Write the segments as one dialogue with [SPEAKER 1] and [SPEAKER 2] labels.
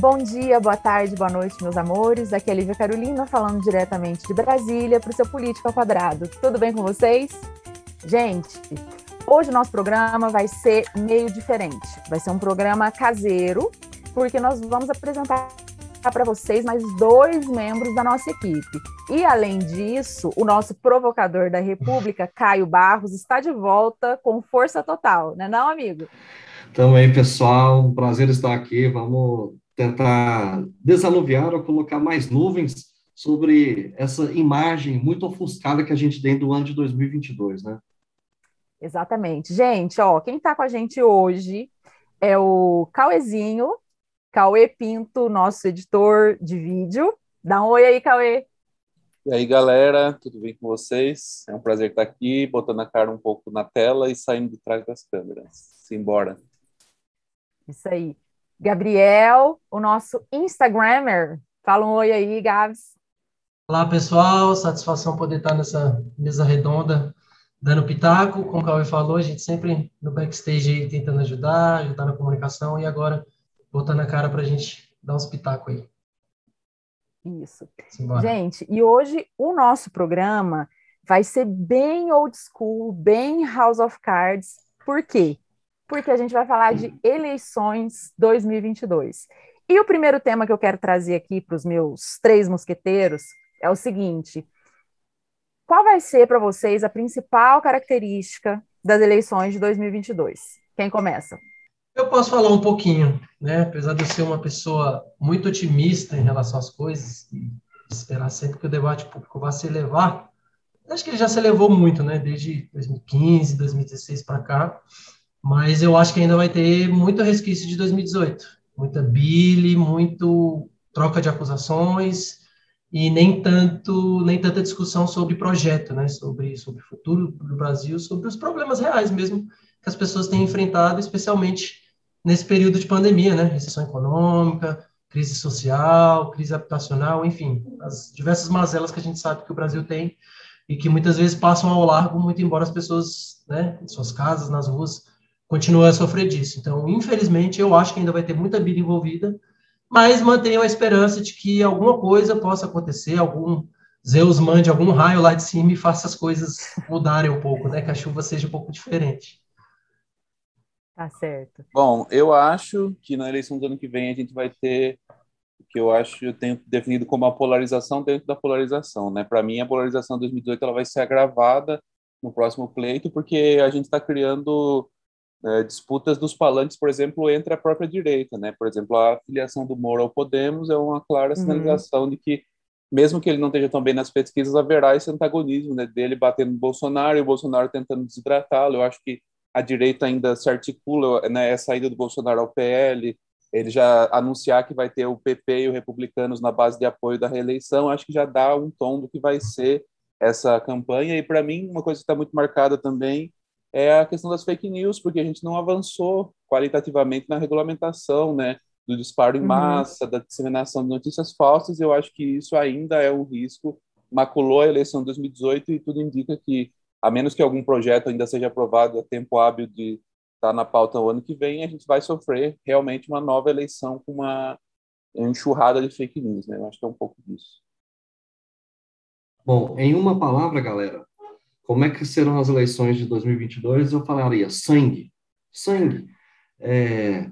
[SPEAKER 1] Bom dia, boa tarde, boa noite, meus amores. Aqui é a Lívia Carolina, falando diretamente de Brasília para o seu Política ao Quadrado. Tudo bem com vocês? Gente, hoje o nosso programa vai ser meio diferente. Vai ser um programa caseiro, porque nós vamos apresentar para vocês mais 2 membros da nossa equipe. E, além disso, o nosso provocador da República, Caio Barros, está de volta com força total, né não, amigo?
[SPEAKER 2] Também, pessoal, um prazer estar aqui. Vamos tentar desanuviar ou colocar mais nuvens sobre essa imagem muito ofuscada que a gente tem do ano de 2022, né?
[SPEAKER 1] Exatamente. Gente, ó, quem está com a gente hoje é o Cauezinho, Cauê Pinto, nosso editor de vídeo. Dá um oi aí, Cauê.
[SPEAKER 3] E aí, galera, tudo bem com vocês? É um prazer estar aqui, botando a cara um pouco na tela e saindo de trás das câmeras. Simbora.
[SPEAKER 1] Isso aí. Gabriel, o nosso Instagrammer. Fala um oi aí, Gabs.
[SPEAKER 4] Olá, pessoal. Satisfação poder estar nessa mesa redonda, dando pitaco. Como o Cauê falou, a gente sempre no backstage aí tentando ajudar na comunicação e agora botando a cara para a gente dar uns pitacos aí.
[SPEAKER 1] Isso.
[SPEAKER 4] Simbora.
[SPEAKER 1] Gente, e hoje o nosso programa vai ser bem old school, bem House of Cards. Por quê? Porque a gente vai falar de eleições 2022. E o primeiro tema que eu quero trazer aqui para os meus 3 mosqueteiros é o seguinte: qual vai ser para vocês a principal característica das eleições de 2022? Quem começa?
[SPEAKER 4] Eu posso falar um pouquinho, né? Apesar de eu ser uma pessoa muito otimista em relação às coisas e esperar sempre que o debate público vá se elevar, acho que ele já se elevou muito, né? Desde 2015, 2016 para cá. Mas eu acho que ainda vai ter muito resquício de 2018. Muita bile, muito troca de acusações e nem tanta discussão sobre projeto, né? Sobre o futuro do Brasil, sobre os problemas reais mesmo que as pessoas têm enfrentado, especialmente nesse período de pandemia, né? Recessão econômica, crise social, crise habitacional, enfim, as diversas mazelas que a gente sabe que o Brasil tem e que muitas vezes passam ao largo, muito embora as pessoas, né, em suas casas, nas ruas, continua a sofrer disso. Então, infelizmente, eu acho que ainda vai ter muita vida envolvida, mas mantenho a esperança de que alguma coisa possa acontecer, algum Zeus mande algum raio lá de cima e faça as coisas mudarem um pouco, né? Que a chuva seja um pouco diferente.
[SPEAKER 1] Tá certo.
[SPEAKER 3] Bom, eu acho que na eleição do ano que vem a gente vai ter o que eu tenho definido como a polarização dentro da polarização, né? Para mim, a polarização de 2018 ela vai ser agravada no próximo pleito, porque a gente está criando disputas dos palanques, por exemplo, entre a própria direita, né? Por exemplo, a filiação do Moro ao Podemos é uma clara
[SPEAKER 1] Uhum.
[SPEAKER 3] sinalização de que, mesmo que ele não esteja tão bem nas pesquisas, haverá esse antagonismo, né, dele batendo no Bolsonaro e o Bolsonaro tentando desidratá-lo. Eu acho que a direita ainda se articula, né, a saída do Bolsonaro ao PL, ele já anunciar que vai ter o PP e os republicanos na base de apoio da reeleição, acho que já dá um tom do que vai ser essa campanha. E, para mim, uma coisa que está muito marcada também é a questão das fake news, porque a gente não avançou qualitativamente na regulamentação, né, do disparo em
[SPEAKER 1] Uhum.
[SPEAKER 3] massa, da disseminação de notícias falsas. Eu acho que isso ainda é um risco, maculou a eleição de 2018 e tudo indica que, a menos que algum projeto ainda seja aprovado a tempo hábil de estar na pauta o ano que vem, a gente vai sofrer realmente uma nova eleição com uma enxurrada de fake news, né? Eu acho que é um pouco disso.
[SPEAKER 2] Bom, em uma palavra, galera, como é que serão as eleições de 2022? Eu falaria sangue. Sangue. É,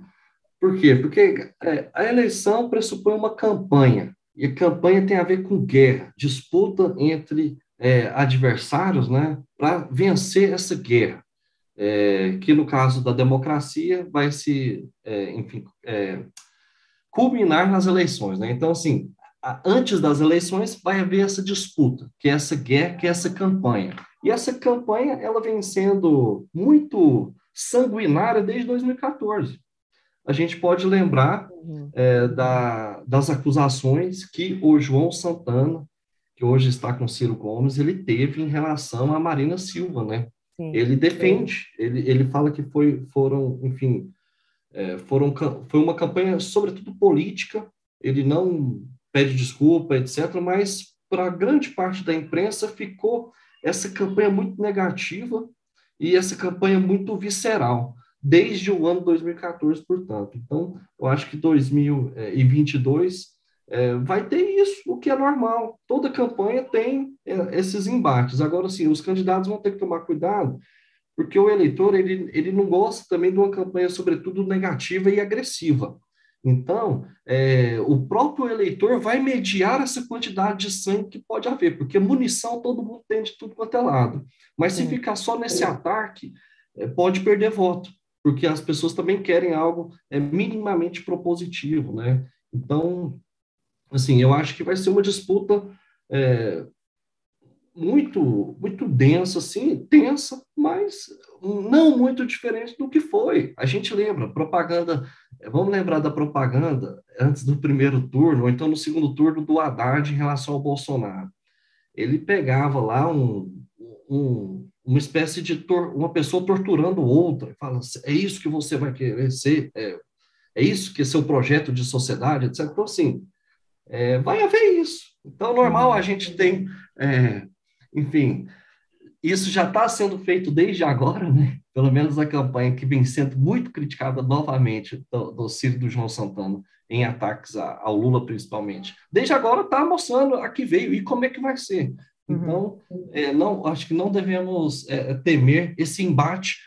[SPEAKER 2] por quê? Porque a eleição pressupõe uma campanha, e a campanha tem a ver com guerra, disputa entre adversários, né, para vencer essa guerra, que no caso da democracia vai se, enfim, culminar nas eleições, né? Então, assim, antes das eleições vai haver essa disputa, que é essa guerra, que é essa campanha. E essa campanha, ela vem sendo muito sanguinária desde 2014. A gente pode lembrar
[SPEAKER 1] Uhum.
[SPEAKER 2] das acusações que o João Santana, que hoje está com Ciro Gomes, ele teve em relação a Marina Silva, né?
[SPEAKER 1] Sim.
[SPEAKER 2] Ele defende, ele fala que foram, enfim, foi uma campanha, sobretudo política, ele não pede desculpa, etc., mas para grande parte da imprensa ficou essa campanha muito negativa e essa campanha muito visceral. desde o ano 2014, portanto. Então, eu acho que 2022 vai ter isso, o que é normal. Toda campanha tem esses embates. Agora, sim, os candidatos vão ter que tomar cuidado, porque o eleitor ele não gosta também de uma campanha, sobretudo, negativa e agressiva. Então, o próprio eleitor vai mediar essa quantidade de sangue que pode haver, porque munição todo mundo tem de tudo quanto é lado. Mas se ficar só nesse ataque, pode perder voto, porque as pessoas também querem algo minimamente propositivo, né? Então, assim, eu acho que vai ser uma disputa muito densa, assim, tensa, mas não muito diferente do que foi. A gente lembra, propaganda, vamos lembrar da propaganda antes do primeiro turno, ou então no segundo turno do Haddad em relação ao Bolsonaro. Ele pegava lá uma espécie de uma pessoa torturando outra, fala, é isso que você vai querer ser, é isso que é seu projeto de sociedade, etc. Então, assim, vai haver isso. Então, normal, a gente tem, enfim, isso já está sendo feito desde agora, né? Pelo menos a campanha que vem sendo muito criticada novamente do Ciro e do João Santana, em ataques ao Lula, principalmente. Desde agora está mostrando a que veio e como é que vai ser. Então, não, acho que não devemos temer esse embate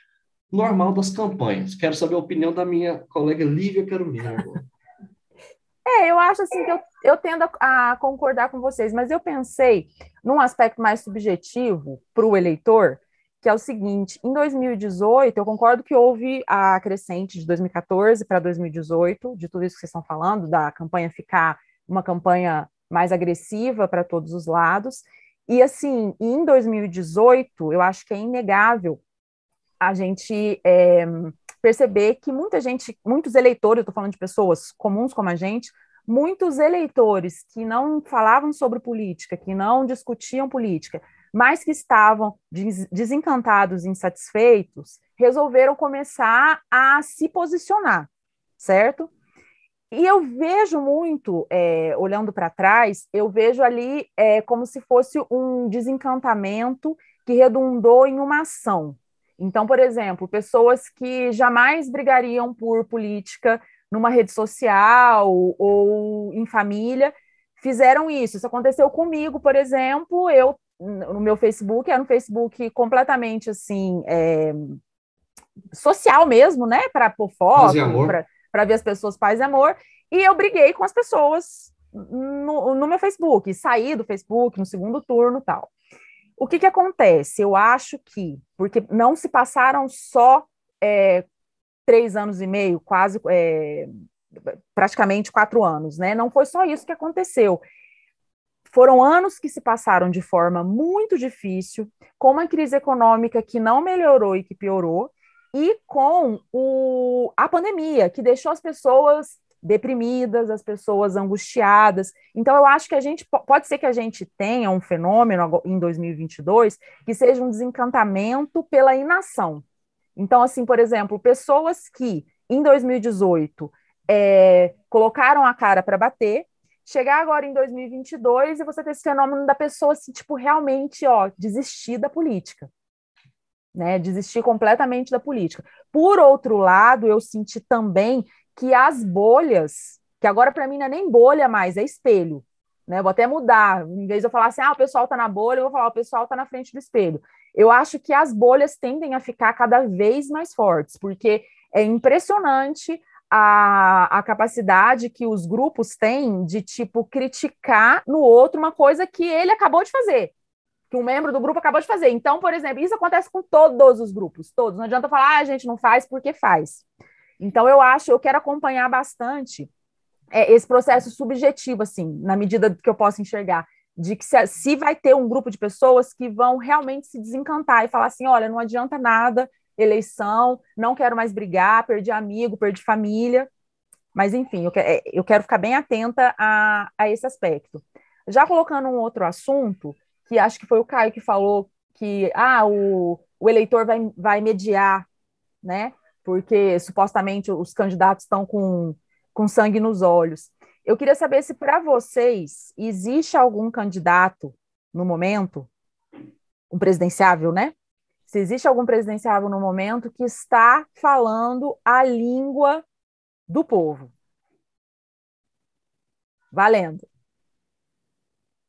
[SPEAKER 2] normal das campanhas. Quero saber a opinião da minha colega Lívia Carolina agora.
[SPEAKER 1] Eu acho assim que eu tendo a concordar com vocês, mas eu pensei num aspecto mais subjetivo para o eleitor, que é o seguinte: em 2018, eu concordo que houve a crescente de 2014 para 2018, de tudo isso que vocês estão falando, da campanha ficar uma campanha mais agressiva para todos os lados. E assim, em 2018, eu acho que é inegável a gente perceber que muitos eleitores, eu estou falando de pessoas comuns como a gente, muitos eleitores que não falavam sobre política, que não discutiam política, mas que estavam desencantados, insatisfeitos, resolveram começar a se posicionar, certo? E eu vejo muito, olhando para trás, eu vejo ali como se fosse um desencantamento que redundou em uma ação. Então, por exemplo, pessoas que jamais brigariam por política numa rede social ou em família fizeram isso. Isso aconteceu comigo, por exemplo, eu no meu Facebook, era um Facebook completamente assim, social mesmo, né? Para pôr foto, para ver as pessoas, paz e amor, e eu briguei com as pessoas no meu Facebook, saí do Facebook no segundo turno e tal. O que acontece? Eu acho que, porque não se passaram só 3 anos e meio, quase, praticamente 4 anos, né? Não foi só isso que aconteceu. Foram anos que se passaram de forma muito difícil, com uma crise econômica que não melhorou e que piorou, e com a pandemia, que deixou as pessoas deprimidas, as pessoas angustiadas. Então, eu acho que pode ser que a gente tenha um fenômeno em 2022 que seja um desencantamento pela inação. Então, assim, por exemplo, pessoas que em 2018 colocaram a cara para bater, chegar agora em 2022 e você ter esse fenômeno da pessoa assim, tipo, realmente, desistir da política, né? Desistir completamente da política. Por outro lado, eu senti também que as bolhas, que agora para mim não é nem bolha mais, é espelho, né? Eu vou até mudar, em vez de eu falar assim, o pessoal está na bolha, eu vou falar, o pessoal está na frente do espelho. Eu acho que as bolhas tendem a ficar cada vez mais fortes, porque é impressionante a capacidade que os grupos têm de, tipo, criticar no outro uma coisa que ele acabou de fazer, que um membro do grupo acabou de fazer. Então, por exemplo, isso acontece com todos os grupos, todos. Não adianta falar, a gente não faz porque faz. Então, eu quero acompanhar bastante esse processo subjetivo, assim, na medida que eu possa enxergar, de que se vai ter um grupo de pessoas que vão realmente se desencantar e falar assim, olha, não adianta nada, eleição, não quero mais brigar, perdi amigo, perdi família, mas enfim, eu quero ficar bem atenta a esse aspecto. Já colocando um outro assunto, que acho que foi o Caio que falou que o eleitor vai mediar, né? Porque supostamente os candidatos estão com sangue nos olhos. Eu queria saber se para vocês existe algum candidato no momento, um presidenciável, né? Se existe algum presidenciável no momento que está falando a língua do povo. Valendo.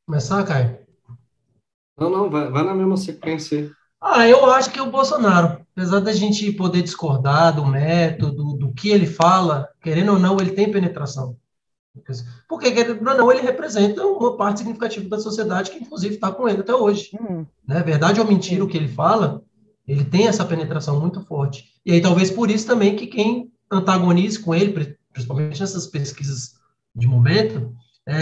[SPEAKER 4] Começar, Caio?
[SPEAKER 2] Não, vai na mesma sequência.
[SPEAKER 4] Eu acho que o Bolsonaro, apesar da gente poder discordar do método, do que ele fala, querendo ou não, ele tem penetração. Porque, querendo ou não, ele representa uma parte significativa da sociedade que, inclusive, está com ele até hoje. Né? Verdade ou mentira, o que ele fala, ele tem essa penetração muito forte. E aí, talvez por isso também que quem antagonize com ele, principalmente nessas pesquisas de momento,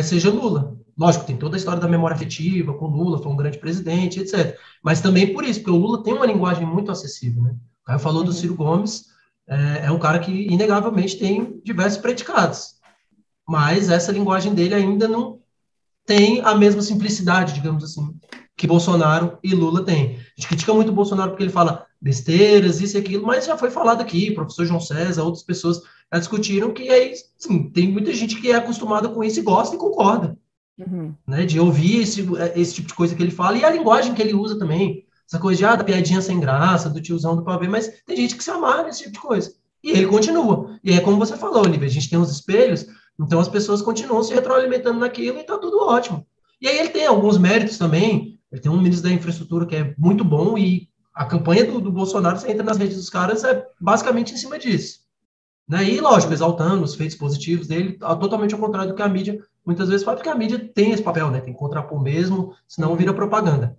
[SPEAKER 4] seja Lula. Lógico, tem toda a história da memória afetiva com Lula, foi um grande presidente, etc. Mas também por isso, porque o Lula tem uma linguagem muito acessível. Né? O Caio falou do Ciro Gomes, é um cara que, inegavelmente, tem diversos predicados. Mas essa linguagem dele ainda não tem a mesma simplicidade, digamos assim, que Bolsonaro e Lula têm. A gente critica muito o Bolsonaro porque ele fala besteiras, isso e aquilo, mas já foi falado aqui, professor João César, outras pessoas já discutiram que aí, sim, tem muita gente que é acostumada com isso e gosta e concorda, né, de ouvir esse tipo de coisa que ele fala e a linguagem que ele usa também, essa coisa de, da piadinha sem graça, do tiozão do pavê, mas tem gente que se amarra nesse tipo de coisa. E ele continua. E é como você falou, Olivia, a gente tem uns espelhos, então as pessoas continuam se retroalimentando naquilo e tá tudo ótimo. E aí ele tem alguns méritos também, ele tem um ministro da infraestrutura que é muito bom e a campanha do Bolsonaro, você entra nas redes dos caras, é basicamente em cima disso. Né? E, lógico, exaltando os feitos positivos dele, totalmente ao contrário do que a mídia muitas vezes faz, porque a mídia tem esse papel, né? Tem que contrapor mesmo, senão vira propaganda.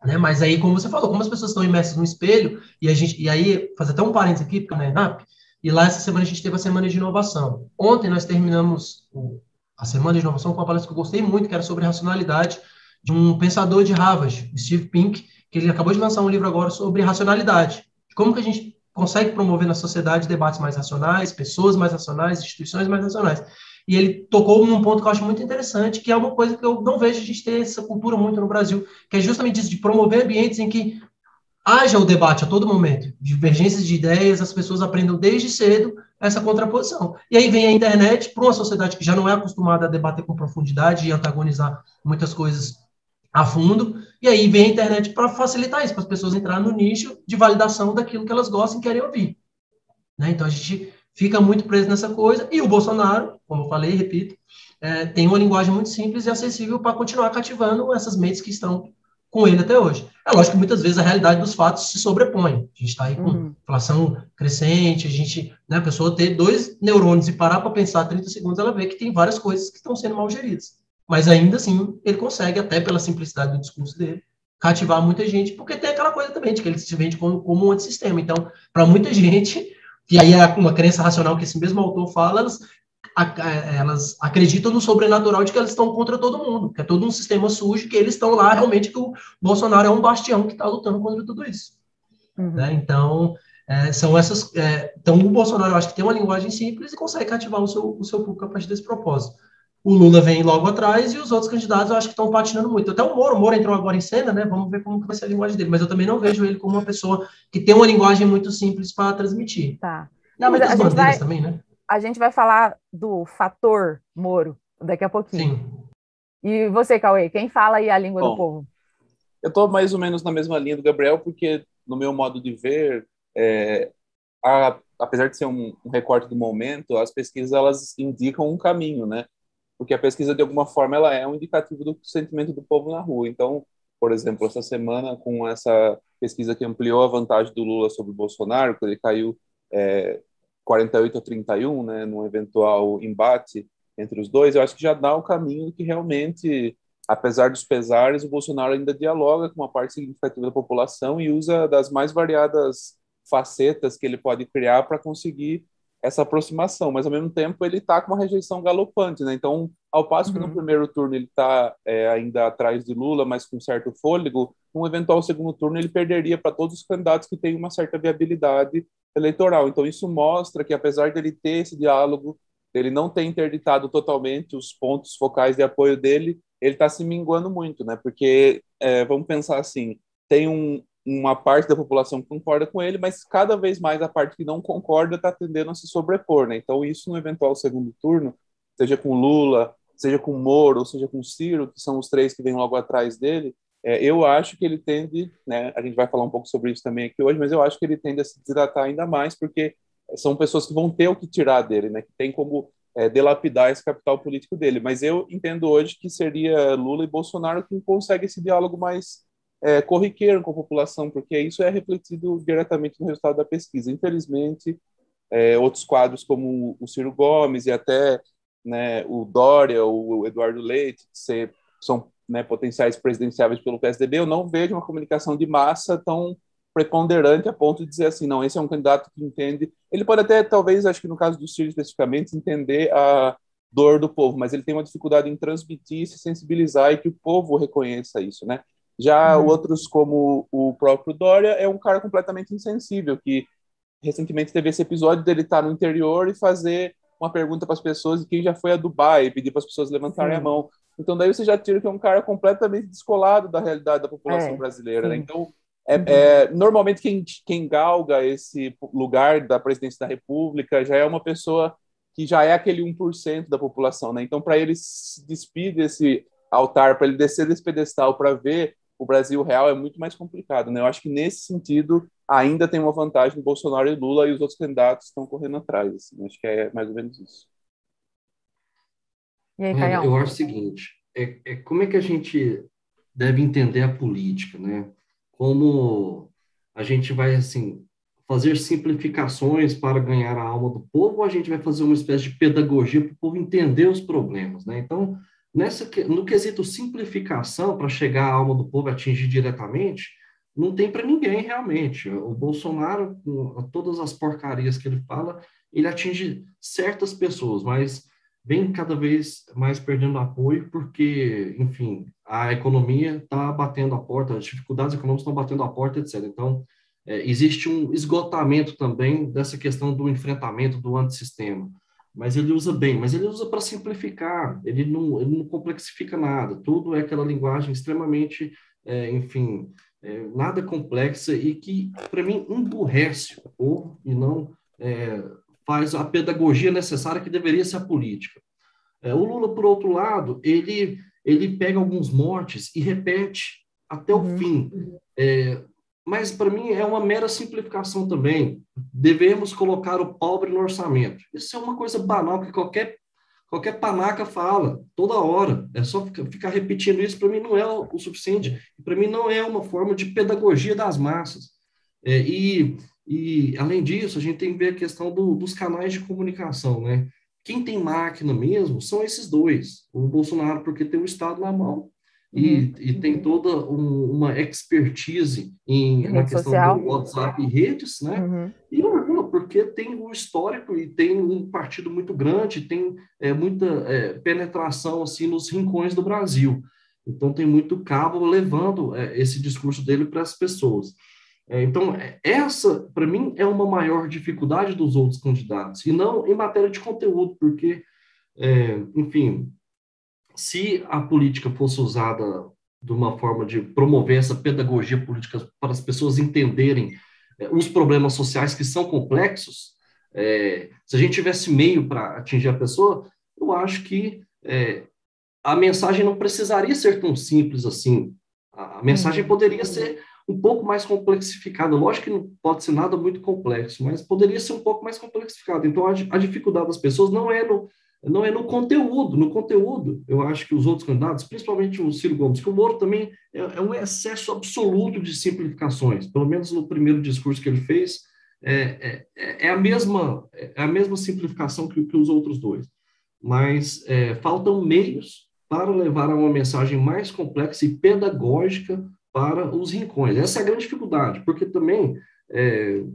[SPEAKER 4] Né? Mas aí, como você falou, como as pessoas estão imersas no espelho, e aí, fazer até um parênteses aqui, porque na ENAP, e lá essa semana a gente teve a semana de inovação. Ontem nós terminamos a semana de inovação com uma palestra que eu gostei muito, que era sobre racionalidade, de um pensador de Harvard, Steve Pink, que ele acabou de lançar um livro agora sobre racionalidade. Como que a gente consegue promover na sociedade debates mais racionais, pessoas mais racionais, instituições mais racionais. E ele tocou num ponto que eu acho muito interessante, que é uma coisa que eu não vejo a gente ter essa cultura muito no Brasil, que é justamente isso, de promover ambientes em que haja o debate a todo momento, divergências de ideias, as pessoas aprendam desde cedo essa contraposição. E aí vem a internet, para uma sociedade que já não é acostumada a debater com profundidade e antagonizar muitas coisas a fundo, e aí vem a internet para facilitar isso, para as pessoas entrarem no nicho de validação daquilo que elas gostam e querem ouvir. Né? Então a gente fica muito preso nessa coisa, e o Bolsonaro, como eu falei, repito, tem uma linguagem muito simples e acessível para continuar cativando essas mentes que estão com ele até hoje. É lógico que muitas vezes a realidade dos fatos se sobrepõe. A gente está aí com inflação crescente, a pessoa ter 2 neurônios e parar para pensar 30 segundos, ela vê que tem várias coisas que estão sendo mal geridas. Mas ainda assim, ele consegue, até pela simplicidade do discurso dele, cativar muita gente, porque tem aquela coisa também de que ele se vende como um antissistema. Então, para muita gente, e aí é uma crença racional que esse mesmo autor fala, elas acreditam no sobrenatural de que elas estão contra todo mundo, que é todo um sistema sujo, que eles estão lá realmente, que o Bolsonaro é um bastião que está lutando contra tudo isso. Né? Então, são essas. Então, o Bolsonaro, eu acho que tem uma linguagem simples e consegue cativar o seu público a partir desse propósito. O Lula vem logo atrás e os outros candidatos eu acho que estão patinando muito. Até o Moro entrou agora em cena, né? Vamos ver como vai ser a linguagem dele. Mas eu também não vejo ele como uma pessoa que tem uma linguagem muito simples para transmitir.
[SPEAKER 1] Tá.
[SPEAKER 4] Não, mas também, né?
[SPEAKER 1] A gente vai falar do fator Moro daqui a pouquinho.
[SPEAKER 4] Sim.
[SPEAKER 1] E você, Cauê, quem fala aí a língua do povo?
[SPEAKER 3] Eu estou mais ou menos na mesma linha do Gabriel, porque, no meu modo de ver, apesar de ser um recorte do momento, as pesquisas elas indicam um caminho, né? Porque a pesquisa, de alguma forma, ela é um indicativo do sentimento do povo na rua. Então, por exemplo, essa semana, com essa pesquisa que ampliou a vantagem do Lula sobre o Bolsonaro, que ele caiu 48-31, né, num eventual embate entre os dois, eu acho que já dá o caminho que realmente, apesar dos pesares, o Bolsonaro ainda dialoga com uma parte significativa da população e usa das mais variadas facetas que ele pode criar para conseguir essa aproximação, mas ao mesmo tempo ele está com uma rejeição galopante, né? Então, ao passo que no primeiro turno ele está ainda atrás de Lula, mas com certo fôlego, num eventual segundo turno ele perderia para todos os candidatos que têm uma certa viabilidade eleitoral. Então, isso mostra que, apesar dele ter esse diálogo, ele não ter interditado totalmente os pontos focais de apoio dele, ele está se minguando muito, né? Porque, vamos pensar assim, tem uma parte da população que concorda com ele, mas cada vez mais a parte que não concorda está tendendo a se sobrepor, né? Então, isso no eventual segundo turno, seja com Lula, seja com Moro, ou seja com Ciro, que são os três que vêm logo atrás dele, Eu acho que ele tende, né, a gente vai falar um pouco sobre isso também aqui hoje, mas eu acho que ele tende a se desidratar ainda mais, porque são pessoas que vão ter o que tirar dele, né, que tem como delapidar esse capital político dele. Mas eu entendo hoje que seria Lula e Bolsonaro quem consegue esse diálogo mais corriqueiro com a população, porque isso é refletido diretamente no resultado da pesquisa. Infelizmente, outros quadros como o Ciro Gomes e até, né, o Dória, o Eduardo Leite, que são, né, potenciais presidenciáveis pelo PSDB, eu não vejo uma comunicação de massa tão preponderante a ponto de dizer assim, não, esse é um candidato que entende. Ele pode até, talvez, acho que no caso do Ciro especificamente, entender a dor do povo, mas ele tem uma dificuldade em transmitir, se sensibilizar e que o povo reconheça isso, né? Já outros, como o próprio Dória, é um cara completamente insensível, que recentemente teve esse episódio dele estar no interior e fazer uma pergunta para as pessoas de quem já foi a Dubai e pedir para as pessoas levantarem a mão. Então, daí você já tira que é um cara completamente descolado da realidade da população brasileira, né? Então, normalmente quem galga esse lugar da presidência da República já é uma pessoa que já é aquele 1% da população, né? Então, para ele se despir desse altar, para ele descer desse pedestal para ver o Brasil real é muito mais complicado, né? Eu acho que nesse sentido ainda tem uma vantagem Bolsonaro e Lula e os outros candidatos estão correndo atrás, assim. Acho que é mais ou menos isso.
[SPEAKER 1] E aí, Caião?
[SPEAKER 2] Eu acho o seguinte, como é que a gente deve entender a política, né? Como a gente vai, assim, fazer simplificações para ganhar a alma do povo, ou a gente vai fazer uma espécie de pedagogia para o povo entender os problemas, né? Então, no quesito simplificação, para chegar à alma do povo e atingir diretamente, não tem para ninguém realmente. O Bolsonaro, com todas as porcarias que ele fala, ele atinge certas pessoas, mas vem cada vez mais perdendo apoio, porque, enfim, a economia está batendo a porta, as dificuldades econômicas estão batendo a porta, etc. Então, existe um esgotamento também dessa questão do enfrentamento do antissistema. Mas ele usa bem, mas ele usa para simplificar, ele não complexifica nada, tudo é aquela linguagem extremamente, enfim, nada complexa e que, para mim, emburrece o povo e não faz a pedagogia necessária que deveria ser a política. O Lula, por outro lado, ele pega alguns motes e repete até o fim. Mas, para mim, é uma mera simplificação também. Devemos colocar o pobre no orçamento. Isso é uma coisa banal que qualquer panaca fala, toda hora. É só ficar repetindo isso, para mim, não é o suficiente. Para mim, não é uma forma de pedagogia das massas. E, além disso, a gente tem que ver a questão dos canais de comunicação, né? Quem tem máquina mesmo são esses dois. O Bolsonaro, porque tem o Estado na mão, e tem toda uma expertise na questão social, do WhatsApp e redes, né? E o Lula, porque tem um histórico e tem um partido muito grande, tem muita penetração assim, nos rincões do Brasil. Então, tem muito cabo levando esse discurso dele para as pessoas. Então, essa, para mim, é uma maior dificuldade dos outros candidatos, e não em matéria de conteúdo, porque, enfim, se a política fosse usada de uma forma de promover essa pedagogia política para as pessoas entenderem os problemas sociais que são complexos, se a gente tivesse meio para atingir a pessoa, eu acho que a mensagem não precisaria ser tão simples assim. A mensagem poderia ser um pouco mais complexificada. Lógico que não pode ser nada muito complexo, mas poderia ser um pouco mais complexificado. Então, a dificuldade das pessoas não é no conteúdo. No conteúdo, eu acho que os outros candidatos, principalmente o Ciro Gomes, que o Moro também é um excesso absoluto de simplificações. Pelo menos no primeiro discurso que ele fez, é a mesma simplificação que os outros dois. Mas faltam meios para levar a uma mensagem mais complexa e pedagógica para os rincões. Essa é a grande dificuldade, porque também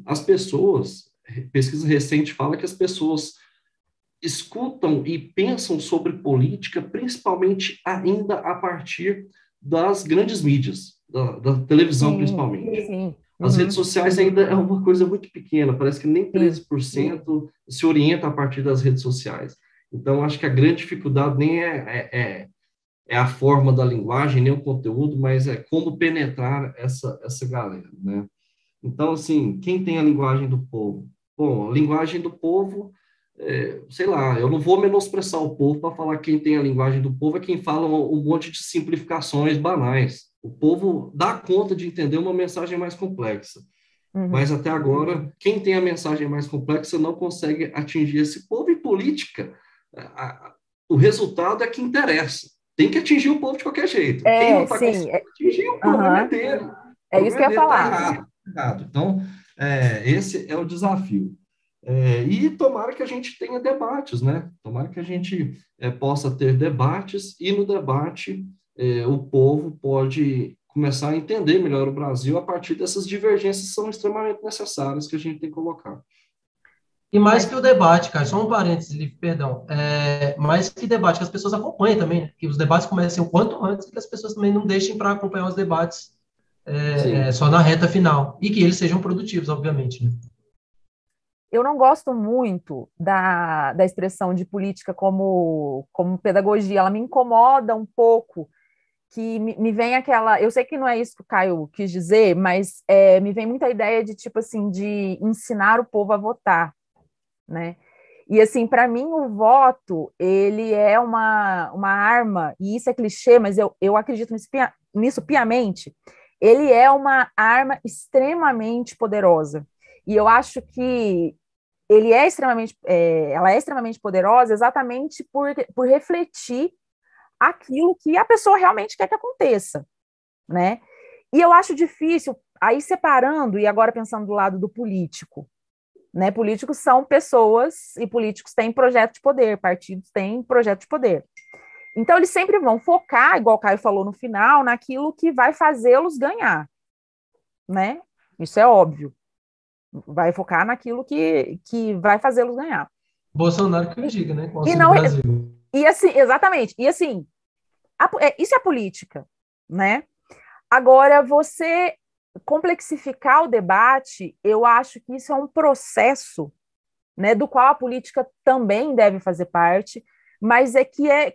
[SPEAKER 2] as pessoas, pesquisa recente fala que as pessoas escutam e pensam sobre política, principalmente ainda a partir das grandes mídias, da televisão principalmente.
[SPEAKER 1] Sim.
[SPEAKER 2] As redes sociais ainda é uma coisa muito pequena, parece que nem 13% se orienta a partir das redes sociais. Então, acho que a grande dificuldade nem é a forma da linguagem, nem o conteúdo, mas é como penetrar essa galera, né? Então, assim, quem tem a linguagem do povo? Bom, a linguagem do povo, sei lá, eu não vou menosprezar o povo para falar quem tem a linguagem do povo é quem fala um monte de simplificações banais. O povo dá conta de entender uma mensagem mais complexa. Mas até agora, quem tem a mensagem mais complexa não consegue atingir esse povo. E política, o resultado é que interessa. Tem que atingir o povo de qualquer jeito. Quem não está conseguindo atingir, o problema é dele.
[SPEAKER 1] É isso que eu ia falar.
[SPEAKER 2] Tá errado. Então, esse é o desafio. E tomara que a gente tenha debates, né? Tomara que a gente possa ter debates, e no debate o povo pode começar a entender melhor o Brasil a partir dessas divergências que são extremamente necessárias que a gente tem que colocar.
[SPEAKER 4] E mais que o debate, cara, só um parênteses, Liv, perdão, mais que debate, que as pessoas acompanhem também, né? Que os debates comecem o quanto antes, e que as pessoas também não deixem para acompanhar os debates só na reta final, e que eles sejam produtivos, obviamente, né?
[SPEAKER 1] Eu não gosto muito da expressão de política como pedagogia, ela me incomoda um pouco, que me vem aquela, eu sei que não é isso que o Caio quis dizer, mas me vem muita ideia de, tipo assim, de ensinar o povo a votar, né? E, assim, para mim, o voto, ele é uma arma, e isso é clichê, mas eu acredito nisso piamente, ele é uma arma extremamente poderosa. E eu acho que ela é extremamente poderosa exatamente por refletir aquilo que a pessoa realmente quer que aconteça, né? E eu acho difícil, aí separando, e agora pensando do lado do político, né? Políticos são pessoas, e políticos têm projeto de poder, partidos têm projeto de poder. Então, eles sempre vão focar, igual o Caio falou no final, naquilo que vai fazê-los ganhar, né? Isso é óbvio. Vai focar naquilo que vai fazê-los ganhar.
[SPEAKER 4] Bolsonaro que eu diga, né? Com o
[SPEAKER 1] E
[SPEAKER 4] Auxílio
[SPEAKER 1] não,
[SPEAKER 4] Brasil.
[SPEAKER 1] e assim, exatamente. E assim, isso é política, né? Agora, você complexificar o debate, eu acho que isso é um processo, né, do qual a política também deve fazer parte, mas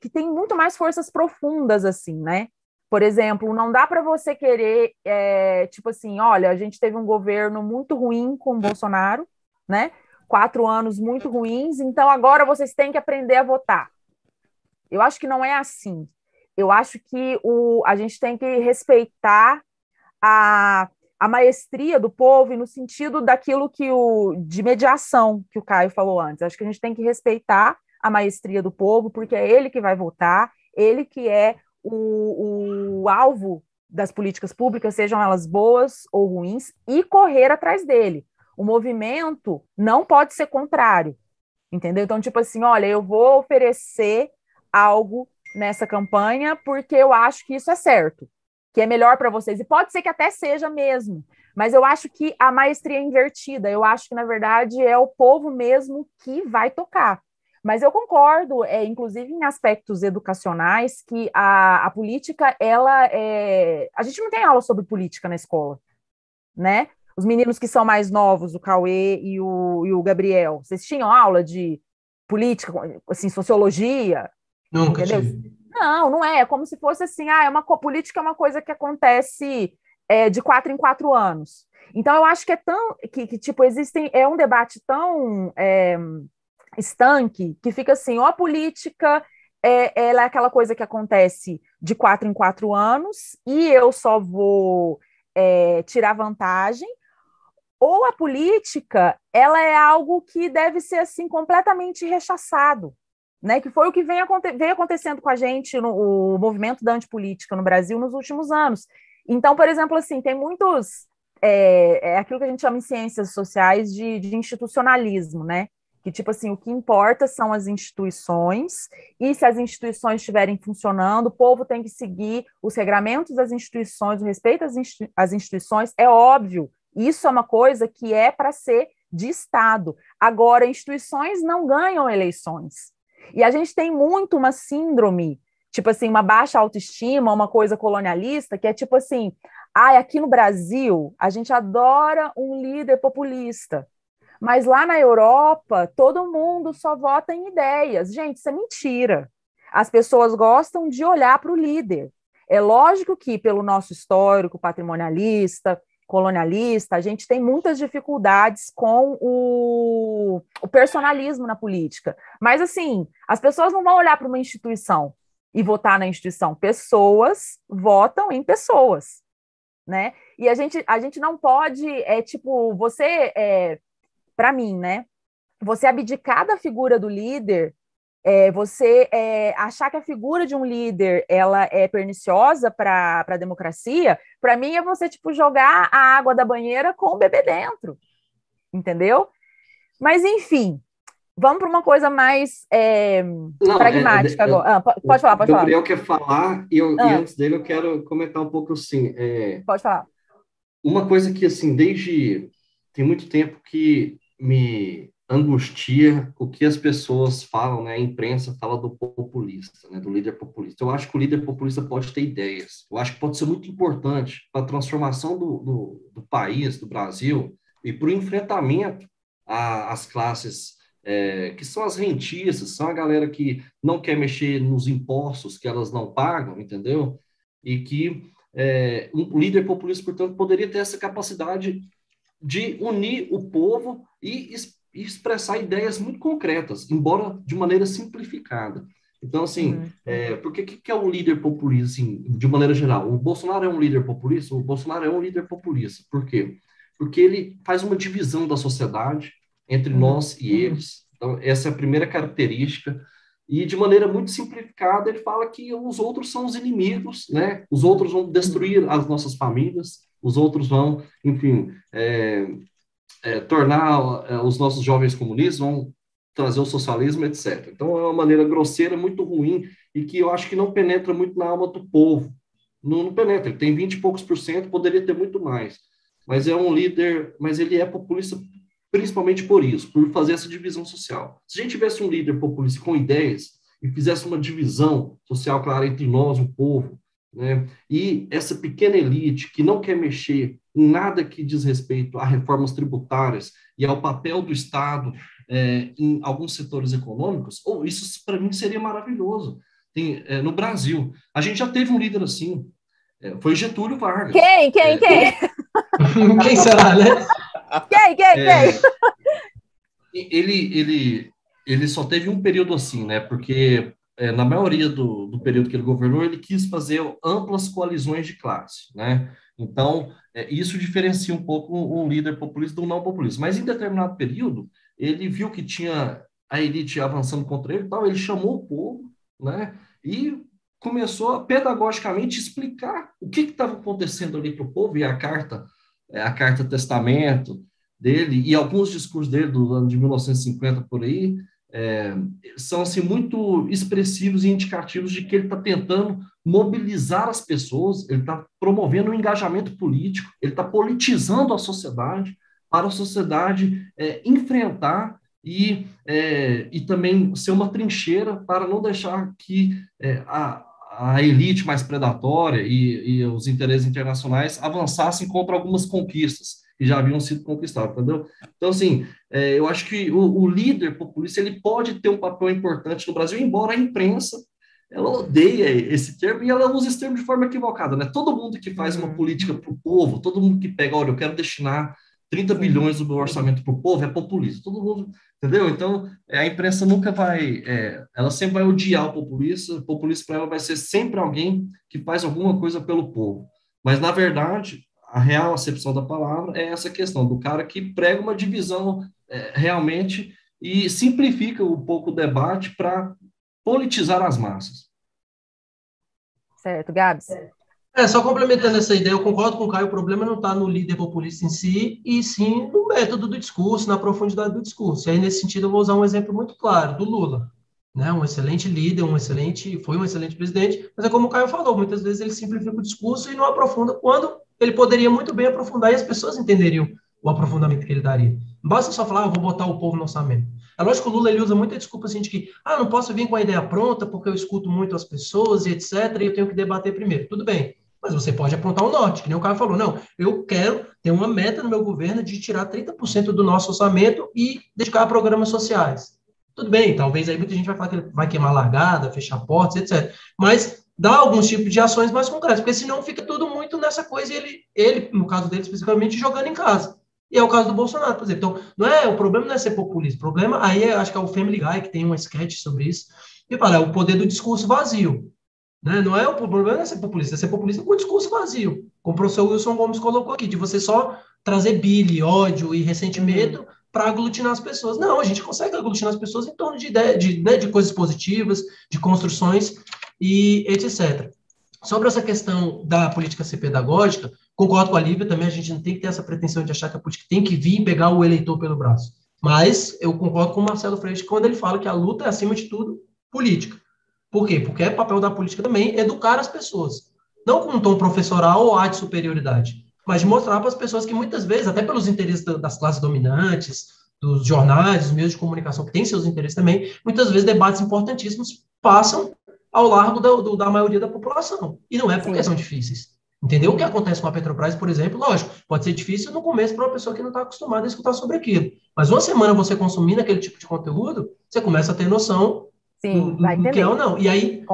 [SPEAKER 1] que tem muito mais forças profundas, assim, né? Por exemplo, não dá para você querer, tipo assim, olha, a gente teve um governo muito ruim com o Bolsonaro, né? 4 anos muito ruins, então agora vocês têm que aprender a votar. Eu acho que não é assim. Eu acho que a gente tem que respeitar a maestria do povo, e no sentido daquilo de mediação que o Caio falou antes. Acho que a gente tem que respeitar a maestria do povo, porque é ele que vai votar, ele que é o alvo das políticas públicas, sejam elas boas ou ruins, e correr atrás dele. O movimento não pode ser contrário, entendeu? Então, tipo assim, olha, eu vou oferecer algo nessa campanha porque eu acho que isso é certo, que é melhor para vocês. E pode ser que até seja mesmo, mas eu acho que a maestria é invertida. Eu acho que, na verdade, é o povo mesmo que vai tocar. Mas eu concordo, inclusive em aspectos educacionais, que a política, a gente não tem aula sobre política na escola, né? Os meninos que são mais novos, o Cauê e o Gabriel, vocês tinham aula de política, assim, sociologia?
[SPEAKER 4] Nunca
[SPEAKER 1] Entendeu?
[SPEAKER 4] tive.
[SPEAKER 1] Não é. É como se fosse assim, política é uma coisa que acontece de 4 em 4 anos. Então, eu acho que tipo, é um debate tão estanque, que fica assim, ou a política ela é aquela coisa que acontece de 4 em 4 anos, e eu só vou tirar vantagem, ou a política, ela é algo que deve ser assim completamente rechaçado, né? Que foi o que veio acontecendo com a gente no movimento da antipolítica no Brasil nos últimos anos. Então, por exemplo, assim, tem muitos aquilo que a gente chama em ciências sociais de institucionalismo, né? Que, tipo assim, o que importa são as instituições, e se as instituições estiverem funcionando, o povo tem que seguir os regramentos das instituições, o respeito às instituições, é óbvio. Isso é uma coisa que é para ser de Estado. Agora, instituições não ganham eleições. E a gente tem muito uma síndrome, tipo assim, uma baixa autoestima, uma coisa colonialista, que é tipo assim, aqui no Brasil, a gente adora um líder populista, mas lá na Europa, todo mundo só vota em ideias. Gente, isso é mentira. As pessoas gostam de olhar para o líder. É lógico que, pelo nosso histórico patrimonialista, colonialista, a gente tem muitas dificuldades com o personalismo na política. Mas, assim, as pessoas não vão olhar para uma instituição. e votar na instituição. Pessoas votam em pessoas, né? E a gente não pode, para mim, né? Você abdicar da figura do líder, você achar que a figura de um líder ela é perniciosa para a democracia, para mim é você jogar a água da banheira com o bebê dentro, entendeu? Mas, enfim, vamos para uma coisa mais pragmática agora. Pode falar, pode falar.
[SPEAKER 2] O Gabriel quer falar, e antes dele eu quero comentar um pouco assim.
[SPEAKER 1] Pode falar.
[SPEAKER 2] Uma coisa que, assim, tem muito tempo que me angustia o que as pessoas falam, né? A imprensa fala do populista, né? Do líder populista. Eu acho que o líder populista pode ter ideias. Eu acho que pode ser muito importante para a transformação do país, do Brasil, e para o enfrentamento às classes que são as rentistas, são a galera que não quer mexer nos impostos que elas não pagam, entendeu? E que um líder populista, portanto, poderia ter essa capacidade de unir o povo e expressar ideias muito concretas, embora de maneira simplificada. Então, assim, por que é um líder populista, assim, de maneira geral? O Bolsonaro é um líder populista? O Bolsonaro é um líder populista. Por quê? Porque ele faz uma divisão da sociedade entre nós e eles. Então, essa é a primeira característica. E, de maneira muito simplificada, ele fala que os outros são os inimigos, né? Os outros vão destruir as nossas famílias, os outros vão, enfim, tornar os nossos jovens comunistas, vão trazer o socialismo, etc. Então, é uma maneira grosseira, muito ruim, e que eu acho que não penetra muito na alma do povo. Não penetra, ele tem 20 e poucos %, poderia ter muito mais. Mas é um líder, mas ele é populista principalmente por isso, por fazer essa divisão social. Se a gente tivesse um líder populista com ideias e fizesse uma divisão social clara entre nós, o povo, né, e essa pequena elite que não quer mexer em nada que diz respeito a reformas tributárias e ao papel do Estado em alguns setores econômicos, isso para mim seria maravilhoso. No Brasil, a gente já teve um líder assim, foi Getúlio Vargas.
[SPEAKER 1] Quem?
[SPEAKER 4] Quem será, né?
[SPEAKER 1] Quem?
[SPEAKER 2] Ele só teve um período assim, né? Porque na maioria do período que ele governou, ele quis fazer amplas coalizões de classe, né? Então, isso diferencia um pouco um líder populista do não populista. Mas em determinado período, ele viu que tinha a elite avançando contra ele, tal, ele chamou o povo, né? E começou a pedagogicamente explicar o que estava acontecendo ali para o povo, e a carta testamento dele e alguns discursos dele do ano de 1950 por aí são assim muito expressivos e indicativos de que ele está tentando mobilizar as pessoas, ele está promovendo um engajamento político, ele está politizando a sociedade para a sociedade enfrentar e também ser uma trincheira para não deixar que a elite mais predatória e os interesses internacionais avançassem contra algumas conquistas que já haviam sido conquistadas, entendeu? Então, assim, eu acho que o líder populista ele pode ter um papel importante no Brasil, embora a imprensa ela odeia esse termo e ela usa esse termo de forma equivocada, né? Todo mundo que faz uma política para o povo, todo mundo que pega, olha, eu quero destinar 30 bilhões do meu orçamento para o povo, é populista. Todo mundo, entendeu? Então, a imprensa nunca vai... ela sempre vai odiar o populista. O populista, para ela, vai ser sempre alguém que faz alguma coisa pelo povo. Mas, na verdade, a real acepção da palavra é essa questão do cara que prega uma divisão realmente e simplifica um pouco o debate para politizar as massas.
[SPEAKER 1] Certo, Gabs?
[SPEAKER 4] Só complementando essa ideia, eu concordo com o Caio, o problema não está no líder populista em si, e sim no método do discurso, na profundidade do discurso. E aí, nesse sentido, eu vou usar um exemplo muito claro, do Lula. Né? Um excelente líder, foi um excelente presidente, mas é como o Caio falou, muitas vezes ele simplifica o discurso e não aprofunda quando ele poderia muito bem aprofundar e as pessoas entenderiam o aprofundamento que ele daria. Não basta só falar, vou botar o povo no orçamento. É lógico que o Lula ele usa muita desculpa assim, de que não posso vir com a ideia pronta porque eu escuto muito as pessoas e etc, e eu tenho que debater primeiro. Tudo bem. Mas você pode apontar o norte, que nem o cara falou. Não, eu quero ter uma meta no meu governo de tirar 30% do nosso orçamento e dedicar a programas sociais. Tudo bem, talvez aí muita gente vai falar que ele vai queimar largada, fechar portas, etc. Mas dá alguns tipos de ações mais concretas, porque senão fica tudo muito nessa coisa e ele, no caso dele especificamente, jogando em casa. E é o caso do Bolsonaro, por exemplo. Então, o problema não é ser populista. O problema, aí acho que é o Family Guy, que tem um sketch sobre isso, e fala, é o poder do discurso vazio. Né? Não é o problema não é ser populista com discurso vazio, como o professor Wilson Gomes colocou aqui, de você só trazer bile, ódio e ressentimento para aglutinar as pessoas. Não, a gente consegue aglutinar as pessoas em torno de ideias, de coisas positivas, de construções e etc. Sobre essa questão da política ser pedagógica, concordo com a Lívia também, a gente não tem que ter essa pretensão de achar que a política tem que vir e pegar o eleitor pelo braço. Mas eu concordo com o Marcelo Freixo quando ele fala que a luta é, acima de tudo, política. Por quê? Porque é papel da política também educar as pessoas. Não com um tom professoral ou ar de superioridade, mas de mostrar para as pessoas que muitas vezes, até pelos interesses das classes dominantes, dos jornais, dos meios de comunicação, que têm seus interesses também, muitas vezes debates importantíssimos passam ao largo da maioria da população. E não é porque são difíceis. Entendeu? O que acontece com a Petrobras, por exemplo, lógico, pode ser difícil no começo para uma pessoa que não está acostumada a escutar sobre aquilo. Mas uma semana você consumindo aquele tipo de conteúdo, você começa a ter noção do que é ou não. E aí,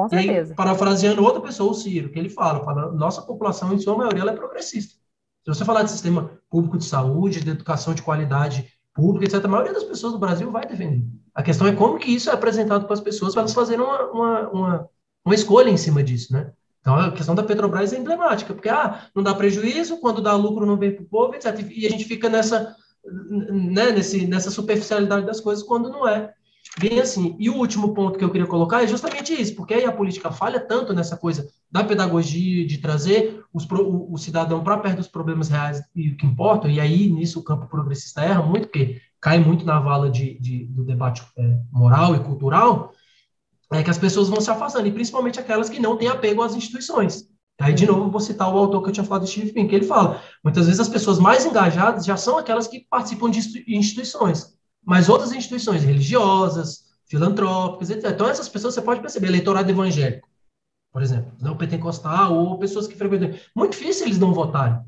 [SPEAKER 4] parafraseando outra pessoa, o Ciro, que ele fala, nossa população, em sua maioria, ela é progressista. Se você falar de sistema público de saúde, de educação de qualidade pública, etc., a maioria das pessoas do Brasil vai defender. A questão é como que isso é apresentado para as pessoas, para elas fazerem uma escolha em cima disso, né? Então, a questão da Petrobras é emblemática, porque não dá prejuízo, quando dá lucro não vem para o povo, etc. E a gente fica nessa superficialidade das coisas, quando não é bem assim. E o último ponto que eu queria colocar é justamente isso, porque aí a política falha tanto nessa coisa da pedagogia, de trazer o cidadão para perto dos problemas reais e o que importa, e aí nisso o campo progressista erra muito, porque cai muito na vala do debate moral e cultural, que as pessoas vão se afastando, e principalmente aquelas que não têm apego às instituições. Aí, de novo, vou citar o autor que eu tinha falado, Steve Pinker, que ele fala, muitas vezes as pessoas mais engajadas já são aquelas que participam de instituições, mas outras instituições religiosas, filantrópicas, etc. Então, essas pessoas, você pode perceber, eleitorado evangélico, por exemplo, não pentecostal, ou pessoas que frequentam. Muito difícil eles não votarem,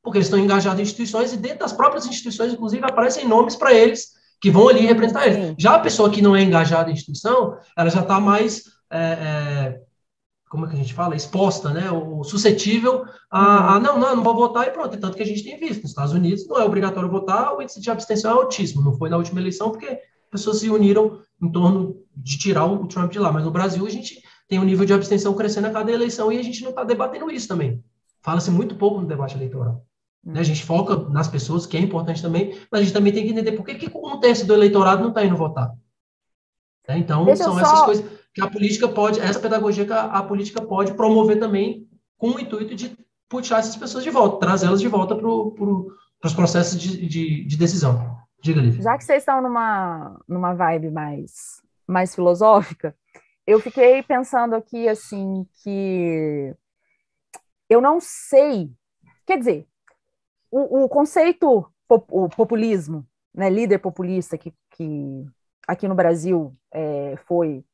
[SPEAKER 4] porque eles estão engajados em instituições, e dentro das próprias instituições, inclusive, aparecem nomes para eles, que vão ali representar eles. Já a pessoa que não é engajada em instituição, ela já está mais, como é que a gente fala? Exposta, né? Ou suscetível não vou votar e pronto. Tanto que a gente tem visto. Nos Estados Unidos não é obrigatório votar, o índice de abstenção é altíssimo. Não foi na última eleição porque pessoas se uniram em torno de tirar o Trump de lá. Mas no Brasil a gente tem um nível de abstenção crescendo a cada eleição e a gente não está debatendo isso também. Fala-se muito pouco no debate eleitoral. A gente foca nas pessoas, que é importante também, mas a gente também tem que entender por que 1/3 do eleitorado não está indo votar. Então, essas coisas que a política pode, essa pedagogia que a política pode promover também, com o intuito de puxar essas pessoas de volta, trazê-las de volta para os processos de decisão. Diga, Lívia.
[SPEAKER 1] Já que vocês estão numa vibe mais filosófica, eu fiquei pensando aqui, assim, que eu não sei, quer dizer, o conceito, o populismo, né, líder populista que aqui no Brasil foi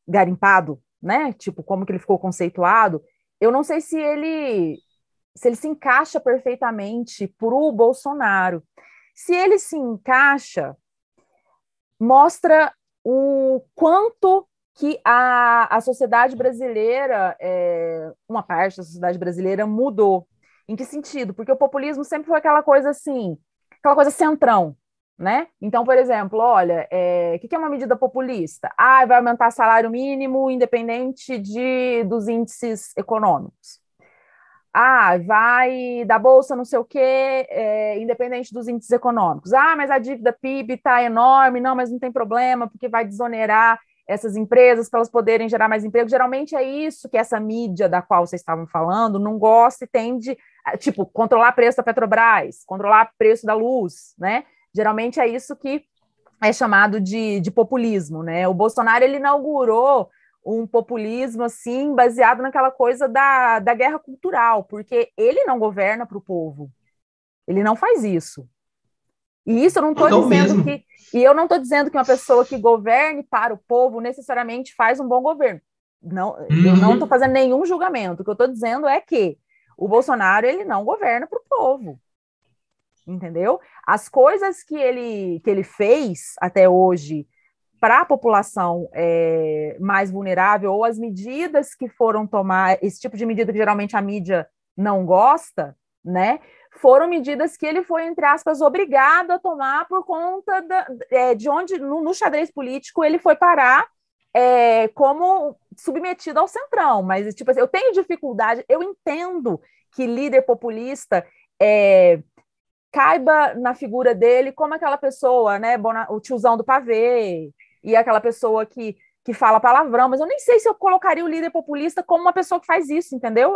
[SPEAKER 1] garimpado, né, tipo, como que ele ficou conceituado, eu não sei se ele se encaixa perfeitamente para o Bolsonaro. Se ele se encaixa, mostra o quanto que a sociedade brasileira, uma parte da sociedade brasileira mudou. Em que sentido? Porque o populismo sempre foi aquela coisa assim, aquela coisa centrão, né? Então, por exemplo, olha, o que é uma medida populista? Vai aumentar salário mínimo independente dos índices econômicos. Vai dar bolsa não sei o quê, independente dos índices econômicos. Mas a dívida PIB está enorme, não, mas não tem problema, porque vai desonerar essas empresas para elas poderem gerar mais emprego. Geralmente é isso que essa mídia da qual vocês estavam falando não gosta e tende, tipo, controlar o preço da Petrobras, controlar o preço da luz, né? Geralmente é isso que é chamado de populismo, né? O Bolsonaro, ele inaugurou um populismo, assim, baseado naquela coisa da guerra cultural, porque ele não governa para o povo. Ele não faz isso. E isso eu não estou dizendo que... E eu não estou dizendo que uma pessoa que governe para o povo necessariamente faz um bom governo. Não, eu não estou fazendo nenhum julgamento. O que eu estou dizendo é que o Bolsonaro, ele não governa para o povo. Entendeu? As coisas que ele fez até hoje para a população mais vulnerável, ou as medidas que foram tomar, esse tipo de medida que geralmente a mídia não gosta, né? Foram medidas que ele foi, entre aspas, obrigado a tomar por conta de onde, no xadrez político, ele foi parar como submetido ao centrão, mas tipo assim, eu tenho dificuldade, eu entendo que líder populista caiba na figura dele como aquela pessoa, né, o tiozão do pavê, e aquela pessoa que fala palavrão, mas eu nem sei se eu colocaria o líder populista como uma pessoa que faz isso, entendeu?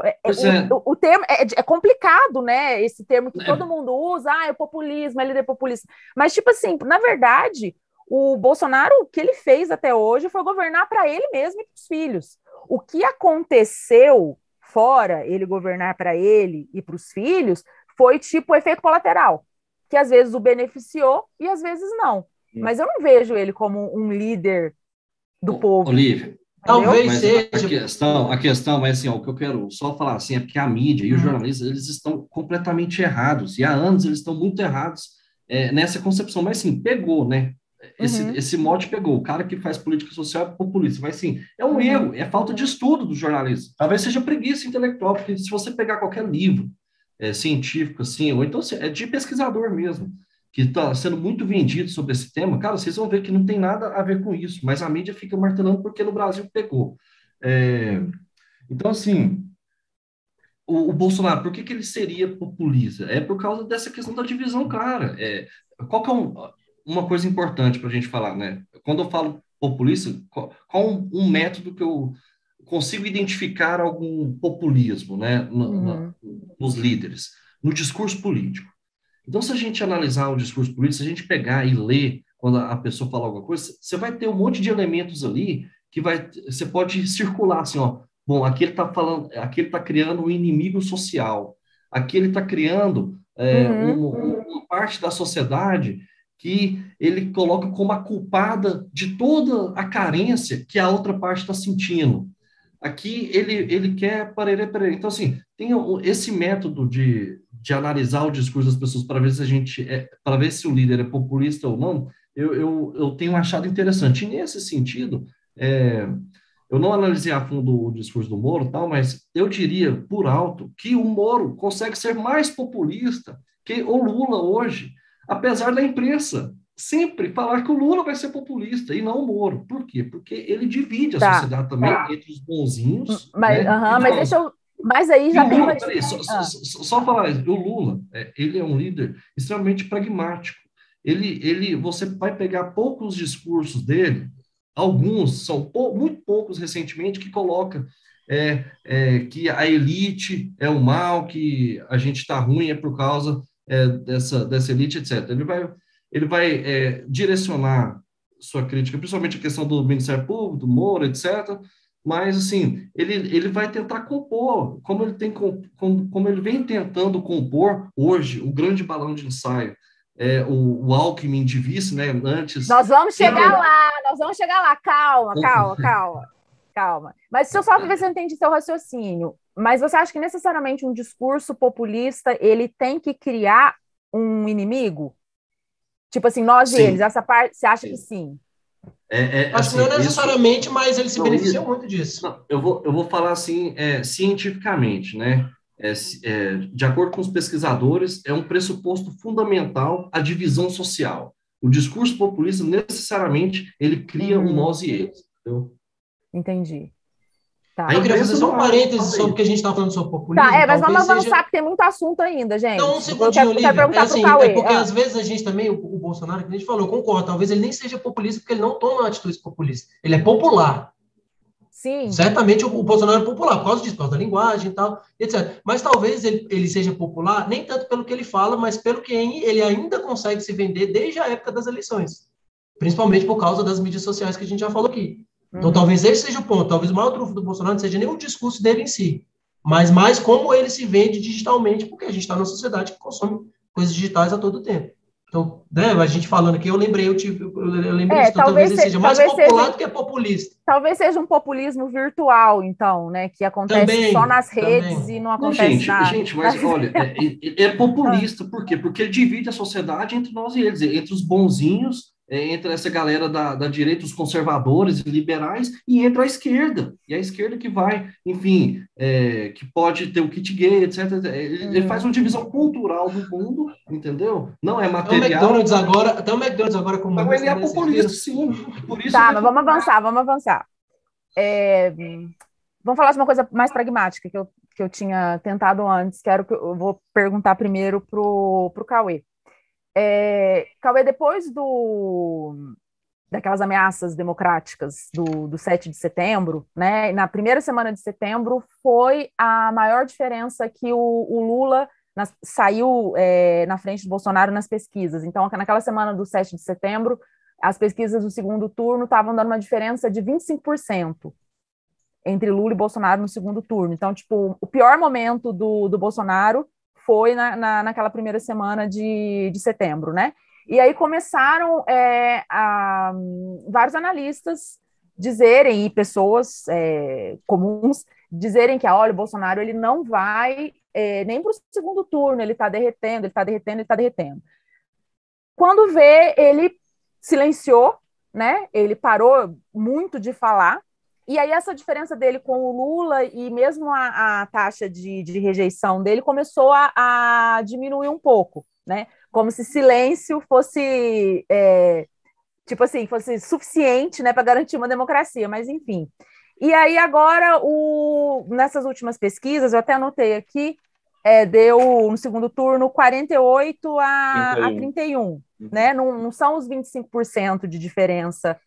[SPEAKER 1] O termo é complicado, né? Esse termo que todo mundo usa, é populismo, é líder populista. Mas, tipo assim, na verdade, o Bolsonaro, o que ele fez até hoje foi governar para ele mesmo e para os filhos. O que aconteceu fora ele governar para ele e para os filhos foi tipo efeito colateral, que às vezes o beneficiou e às vezes não. Mas eu não vejo ele como um líder do povo.
[SPEAKER 2] Olívia,
[SPEAKER 4] talvez seja.
[SPEAKER 2] A questão, mas assim, o que eu quero só falar assim, é porque a mídia e os jornalistas, eles estão completamente errados, e há anos eles estão muito errados nessa concepção, mas assim, pegou, né? Esse mote pegou, o cara que faz política social é populista, mas sim, é um erro, é falta de estudo do jornalismo, talvez seja preguiça intelectual, porque se você pegar qualquer livro científico, assim, ou então é de pesquisador mesmo, que está sendo muito vendido sobre esse tema, cara, vocês vão ver que não tem nada a ver com isso, mas a mídia fica martelando porque no Brasil pegou. Então, assim, o Bolsonaro, por que ele seria populista? É por causa dessa questão da divisão clara. Qual que é uma coisa importante para a gente falar, né? Quando eu falo populista, qual um método que eu consigo identificar algum populismo, né, nos líderes? No discurso político. Então, se a gente analisar o discurso político, se a gente pegar e ler quando a pessoa fala alguma coisa, você vai ter um monte de elementos ali que você pode circular assim, ó. Bom, aqui ele está falando, aqui ele está criando um inimigo social, aqui ele está criando uma parte da sociedade que ele coloca como a culpada de toda a carência que a outra parte está sentindo. Aqui ele quer parerê. Então, assim, tem esse método de analisar o discurso das pessoas para ver se para ver se o líder é populista ou não, eu tenho achado interessante. E nesse sentido, eu não analisei a fundo o discurso do Moro, tal, mas eu diria, por alto, que o Moro consegue ser mais populista que o Lula hoje, apesar da imprensa sempre falar que o Lula vai ser populista e não o Moro. Por quê? Porque ele divide a sociedade também entre os bonzinhos.
[SPEAKER 1] Mas deixa eu. Mas aí já tem uma.
[SPEAKER 2] Peraí, só falar isso. O Lula, ele é um líder extremamente pragmático. Você vai pegar poucos discursos dele, alguns são muito poucos recentemente que coloca que a elite é o mal, que a gente está ruim é por causa dessa elite, etc. Ele vai direcionar sua crítica, principalmente a questão do Ministério Público, do Moro, etc., mas, assim, ele vai tentar compor, como ele vem tentando compor hoje, o grande balão de ensaio, o Alckmin de vice, né, antes...
[SPEAKER 1] Nós vamos chegar lá, calma. Mas deixa eu só ver se eu entendi seu raciocínio. Mas você acha que necessariamente um discurso populista, ele tem que criar um inimigo? Tipo assim, nós e eles, essa parte, você acha que sim?
[SPEAKER 2] assim,
[SPEAKER 4] Acho que não necessariamente, mas ele se beneficia muito disso.
[SPEAKER 2] Não, eu vou falar assim, cientificamente, né? De acordo com os pesquisadores, é um pressuposto fundamental a divisão social. O discurso populista, necessariamente, ele cria um nós e eles. Entendeu?
[SPEAKER 1] Entendi. Tá.
[SPEAKER 4] Eu queria fazer só um parênteses sobre o que a gente estava falando sobre populismo.
[SPEAKER 1] Tá, mas vamos avançar, porque tem muito assunto ainda, gente.
[SPEAKER 4] Não, um segundinho, Olívia. Porque às vezes a gente também, o Bolsonaro, que a gente falou, eu concordo, talvez ele nem seja populista, porque ele não toma atitudes populistas. Ele é popular.
[SPEAKER 1] Sim.
[SPEAKER 4] Certamente o Bolsonaro é popular, por causa disso, por causa da linguagem e tal, etc. Mas talvez ele seja popular, nem tanto pelo que ele fala, mas pelo que ele ainda consegue se vender desde a época das eleições. Principalmente por causa das mídias sociais que a gente já falou aqui. Então, talvez esse seja o ponto. Talvez o maior trunfo do Bolsonaro não seja nem o discurso dele em si, mas mais como ele se vende digitalmente, porque a gente está numa sociedade que consome coisas digitais a todo tempo. Então, né, a gente falando aqui, eu lembrei disso. Então, talvez ele seja mais popular do que populista.
[SPEAKER 1] Talvez seja um populismo virtual, então, né, que acontece só nas redes e não acontece nada.
[SPEAKER 2] Gente, mas olha, é populista, por quê? Porque ele divide a sociedade entre nós e eles, entre os bonzinhos entre essa galera da direita, os conservadores e liberais, e entra a esquerda. E a esquerda que vai, enfim, que pode ter o kit gay, etc. Ele faz uma divisão cultural do mundo, entendeu? Não é material.
[SPEAKER 4] Até o McDonald's agora
[SPEAKER 2] Então
[SPEAKER 4] comunista,
[SPEAKER 2] ele é
[SPEAKER 4] né?
[SPEAKER 2] populista, sim. Por isso
[SPEAKER 1] Tá, mas vamos avançar. Vamos falar de uma coisa mais pragmática que eu tinha tentado antes, que eu vou perguntar primeiro pro Cauê. Cauê, depois daquelas ameaças democráticas do 7 de setembro, né? Na primeira semana de setembro foi a maior diferença que o Lula saiu na frente do Bolsonaro nas pesquisas. Então, naquela semana do 7 de setembro, as pesquisas do segundo turno estavam dando uma diferença de 25% entre Lula e Bolsonaro no segundo turno. Então, tipo, o pior momento do Bolsonaro foi naquela primeira semana de setembro, né? E aí começaram vários analistas dizerem, e pessoas comuns, dizerem que, olha, o Bolsonaro ele não vai nem para o segundo turno, ele está derretendo, ele está derretendo, ele está derretendo. Quando vê, ele silenciou, né? Ele parou muito de falar, e aí essa diferença dele com o Lula e mesmo a taxa de rejeição dele começou a diminuir um pouco, né? Como se silêncio fosse, tipo assim, fosse suficiente, né, para garantir uma democracia, mas enfim. E aí agora, nessas últimas pesquisas, eu até anotei aqui, deu no segundo turno 48 a 31, né? Não são os 25% de diferença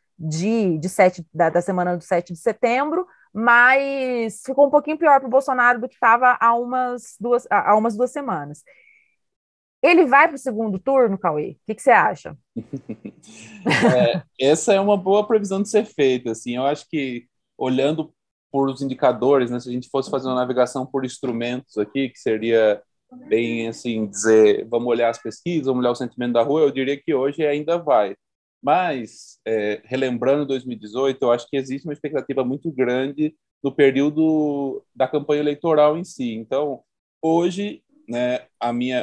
[SPEAKER 1] da semana do 7 de setembro, mas ficou um pouquinho pior para o Bolsonaro do que estava há umas duas semanas. Ele vai para o segundo turno, Cauê? O que você acha?
[SPEAKER 3] Essa é uma boa previsão de ser feita. Assim, eu acho que, olhando por os indicadores, né, se a gente fosse fazer uma navegação por instrumentos aqui, que seria bem assim, dizer, vamos olhar as pesquisas, vamos olhar o sentimento da rua, eu diria que hoje ainda vai. Mas, relembrando 2018, eu acho que existe uma expectativa muito grande no período da campanha eleitoral em si. Então, hoje, né,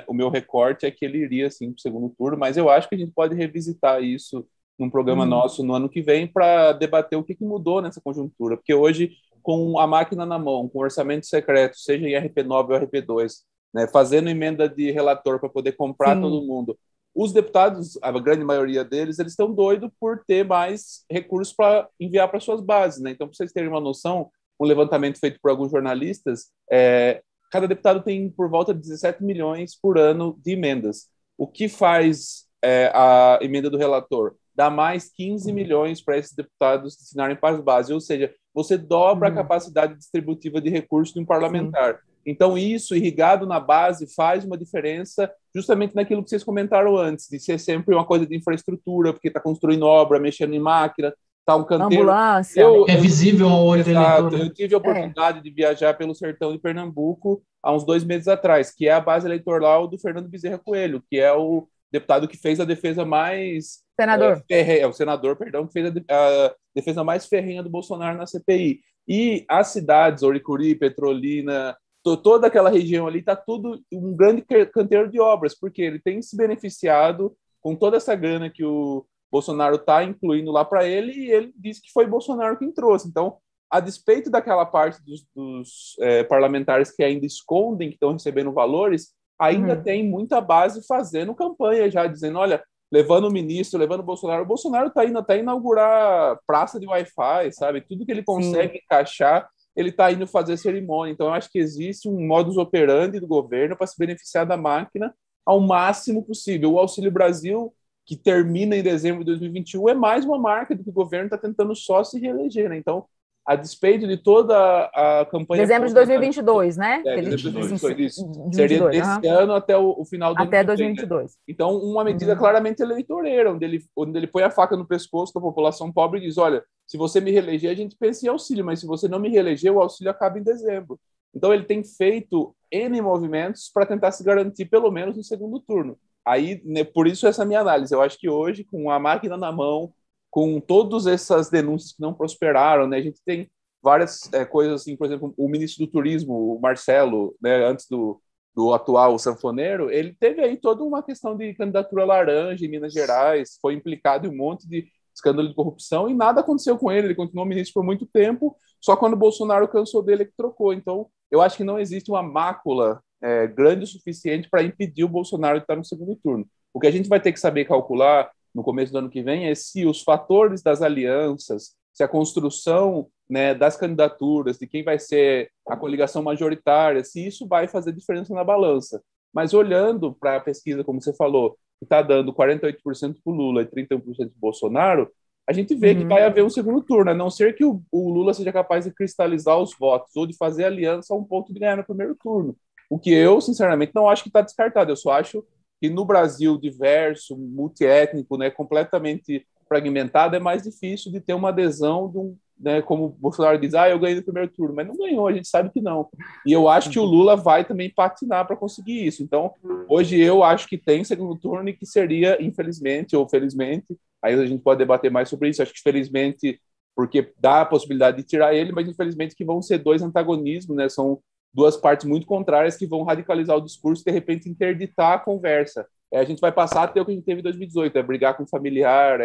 [SPEAKER 3] o meu recorte é que ele iria sim para o segundo turno, mas eu acho que a gente pode revisitar isso num programa nosso no ano que vem para debater o que mudou nessa conjuntura, porque hoje, com a máquina na mão, com orçamento secreto, seja em RP9 ou RP2, né, fazendo emenda de relator para poder comprar todo mundo, os deputados, a grande maioria deles, eles estão doidos por ter mais recursos para enviar para suas bases, né? Então, para vocês terem uma noção, um levantamento feito por alguns jornalistas, cada deputado tem por volta de 17 milhões por ano de emendas. O que faz a emenda do relator? Dá mais 15 milhões para esses deputados destinarem para as bases, ou seja, você dobra a capacidade distributiva de recursos de um parlamentar. Sim. Então, isso, irrigado na base, faz uma diferença justamente naquilo que vocês comentaram antes, de ser sempre uma coisa de infraestrutura, porque está construindo obra, mexendo em máquina, está um canteiro.
[SPEAKER 1] Ambulância.
[SPEAKER 4] É visível ao olho do eleitor. Né?
[SPEAKER 3] Eu tive a oportunidade de viajar pelo sertão de Pernambuco há uns 2 meses atrás, que é a base eleitoral do Fernando Bezerra Coelho, que é o deputado que fez a defesa mais... o senador, perdão, que fez a defesa mais ferrenha do Bolsonaro na CPI. E as cidades, Oricuri, Petrolina, toda aquela região ali, está tudo um grande canteiro de obras, porque ele tem se beneficiado com toda essa grana que o Bolsonaro está incluindo lá para ele, e ele disse que foi Bolsonaro quem trouxe. Então, a despeito daquela parte dos parlamentares que ainda escondem que estão recebendo valores, ainda tem muita base fazendo campanha já, dizendo, olha, levando o ministro, levando o Bolsonaro está indo até inaugurar praça de Wi-Fi, sabe? Tudo que ele consegue encaixar, ele está indo fazer cerimônia. Então, eu acho que existe um modus operandi do governo para se beneficiar da máquina ao máximo possível. O Auxílio Brasil, que termina em dezembro de 2021, é mais uma marca do que o governo está tentando só se reeleger, né? Então, a despeito de toda a campanha...
[SPEAKER 1] Dezembro de 2022, né?
[SPEAKER 3] Dezembro de 2022, isso. Seria desse ano até o final do ano.
[SPEAKER 1] Até 2022.
[SPEAKER 3] Né? Então, uma medida claramente eleitoreira, onde ele põe a faca no pescoço da população pobre e diz, olha, se você me reeleger, a gente pensa em auxílio, mas se você não me reeleger, o auxílio acaba em dezembro. Então, ele tem feito N movimentos para tentar se garantir, pelo menos, no segundo turno. Aí, né, por isso, essa minha análise. Eu acho que hoje, com a máquina na mão, com todas essas denúncias que não prosperaram, né, a gente tem várias coisas, assim, por exemplo, o ministro do Turismo, o Marcelo, né, antes do do atual sanfoneiro, ele teve aí toda uma questão de candidatura laranja em Minas Gerais, foi implicado em um monte de escândalo de corrupção e nada aconteceu com ele continuou ministro por muito tempo, só quando o Bolsonaro cansou dele que trocou. Então, eu acho que não existe uma mácula grande o suficiente para impedir o Bolsonaro de estar no segundo turno. O que a gente vai ter que saber calcular no começo do ano que vem é se os fatores das alianças, se a construção, né, das candidaturas, de quem vai ser a coligação majoritária, se isso vai fazer diferença na balança. Mas olhando para a pesquisa, como você falou, que está dando 48% para o Lula e 31% para o Bolsonaro, a gente vê que vai haver um segundo turno, a não ser que o Lula seja capaz de cristalizar os votos ou de fazer aliança a um ponto de ganhar no primeiro turno. O que eu, sinceramente, não acho que está descartado. Eu só acho que no Brasil diverso, multiétnico, né, completamente fragmentado, é mais difícil de ter uma adesão de um, né, como o Bolsonaro diz, eu ganhei no primeiro turno, mas não ganhou, a gente sabe que não. E eu acho que o Lula vai também patinar para conseguir isso. Então, hoje eu acho que tem segundo turno e que seria, infelizmente ou felizmente, aí a gente pode debater mais sobre isso, acho que felizmente porque dá a possibilidade de tirar ele, mas infelizmente que vão ser dois antagonismos, né, são duas partes muito contrárias que vão radicalizar o discurso e de repente interditar a conversa. A gente vai passar a ter o que a gente teve em 2018, brigar com o familiar,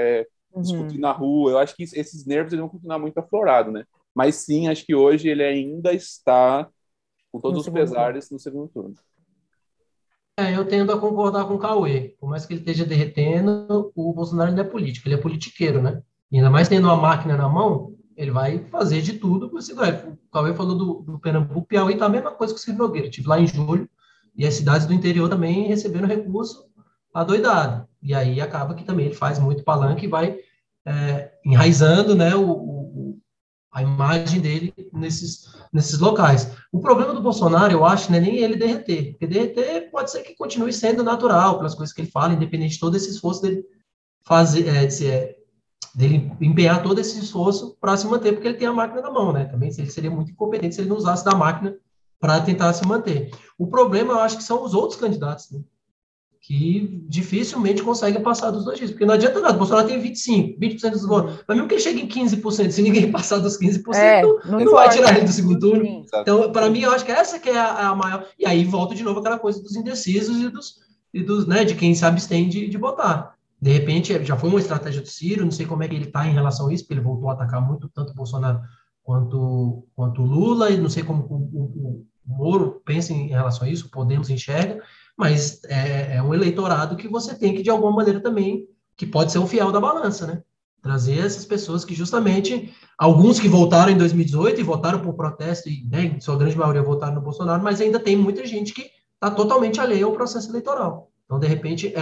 [SPEAKER 3] discutir na rua. Eu acho que esses nervos eles vão continuar muito aflorados, né? Mas sim, acho que hoje ele ainda está, com todos os pesares, no segundo turno.
[SPEAKER 4] Eu tendo a concordar com o Cauê. Por mais que ele esteja derretendo, o Bolsonaro não é político, ele é politiqueiro, né? E ainda mais tendo uma máquina na mão, ele vai fazer de tudo para segurar. O Cauê falou do Pernambuco, Piauí, tá a mesma coisa que o Ciro Nogueira. Estive lá em julho, e as cidades do interior também recebendo recurso adoidado. E aí acaba que também ele faz muito palanque e vai enraizando, né, a imagem dele nesses locais. O problema do Bolsonaro, eu acho, não é nem ele derreter, porque derreter pode ser que continue sendo natural, pelas coisas que ele fala, independente de todo esse esforço dele fazer, dele empenhar todo esse esforço para se manter, porque ele tem a máquina na mão, né? Também ele seria muito incompetente se ele não usasse da máquina para tentar se manter. O problema, eu acho que são os outros candidatos, né? Que dificilmente conseguem passar dos 2 dígitos, porque não adianta nada, o Bolsonaro tem 20% dos votos, mas mesmo que ele chegue em 15%, se ninguém passar dos 15%, não vai tirar ele do segundo turno. Sim. Então, para mim, eu acho que essa que é a maior, e aí volta de novo aquela coisa dos indecisos e dos né, de quem se abstém de votar. De repente, já foi uma estratégia do Ciro, não sei como é que ele está em relação a isso, porque ele voltou a atacar muito tanto o Bolsonaro quanto o Lula, e não sei como o Moro pensa em relação a isso, o Podemos enxerga, mas é um eleitorado que você tem que, de alguma maneira, também, que pode ser o fiel da balança, né? Trazer essas pessoas que, justamente, alguns que votaram em 2018 e votaram por protesto, e, né, em sua grande maioria votaram no Bolsonaro, mas ainda tem muita gente que está totalmente alheia ao processo eleitoral. Então, de repente,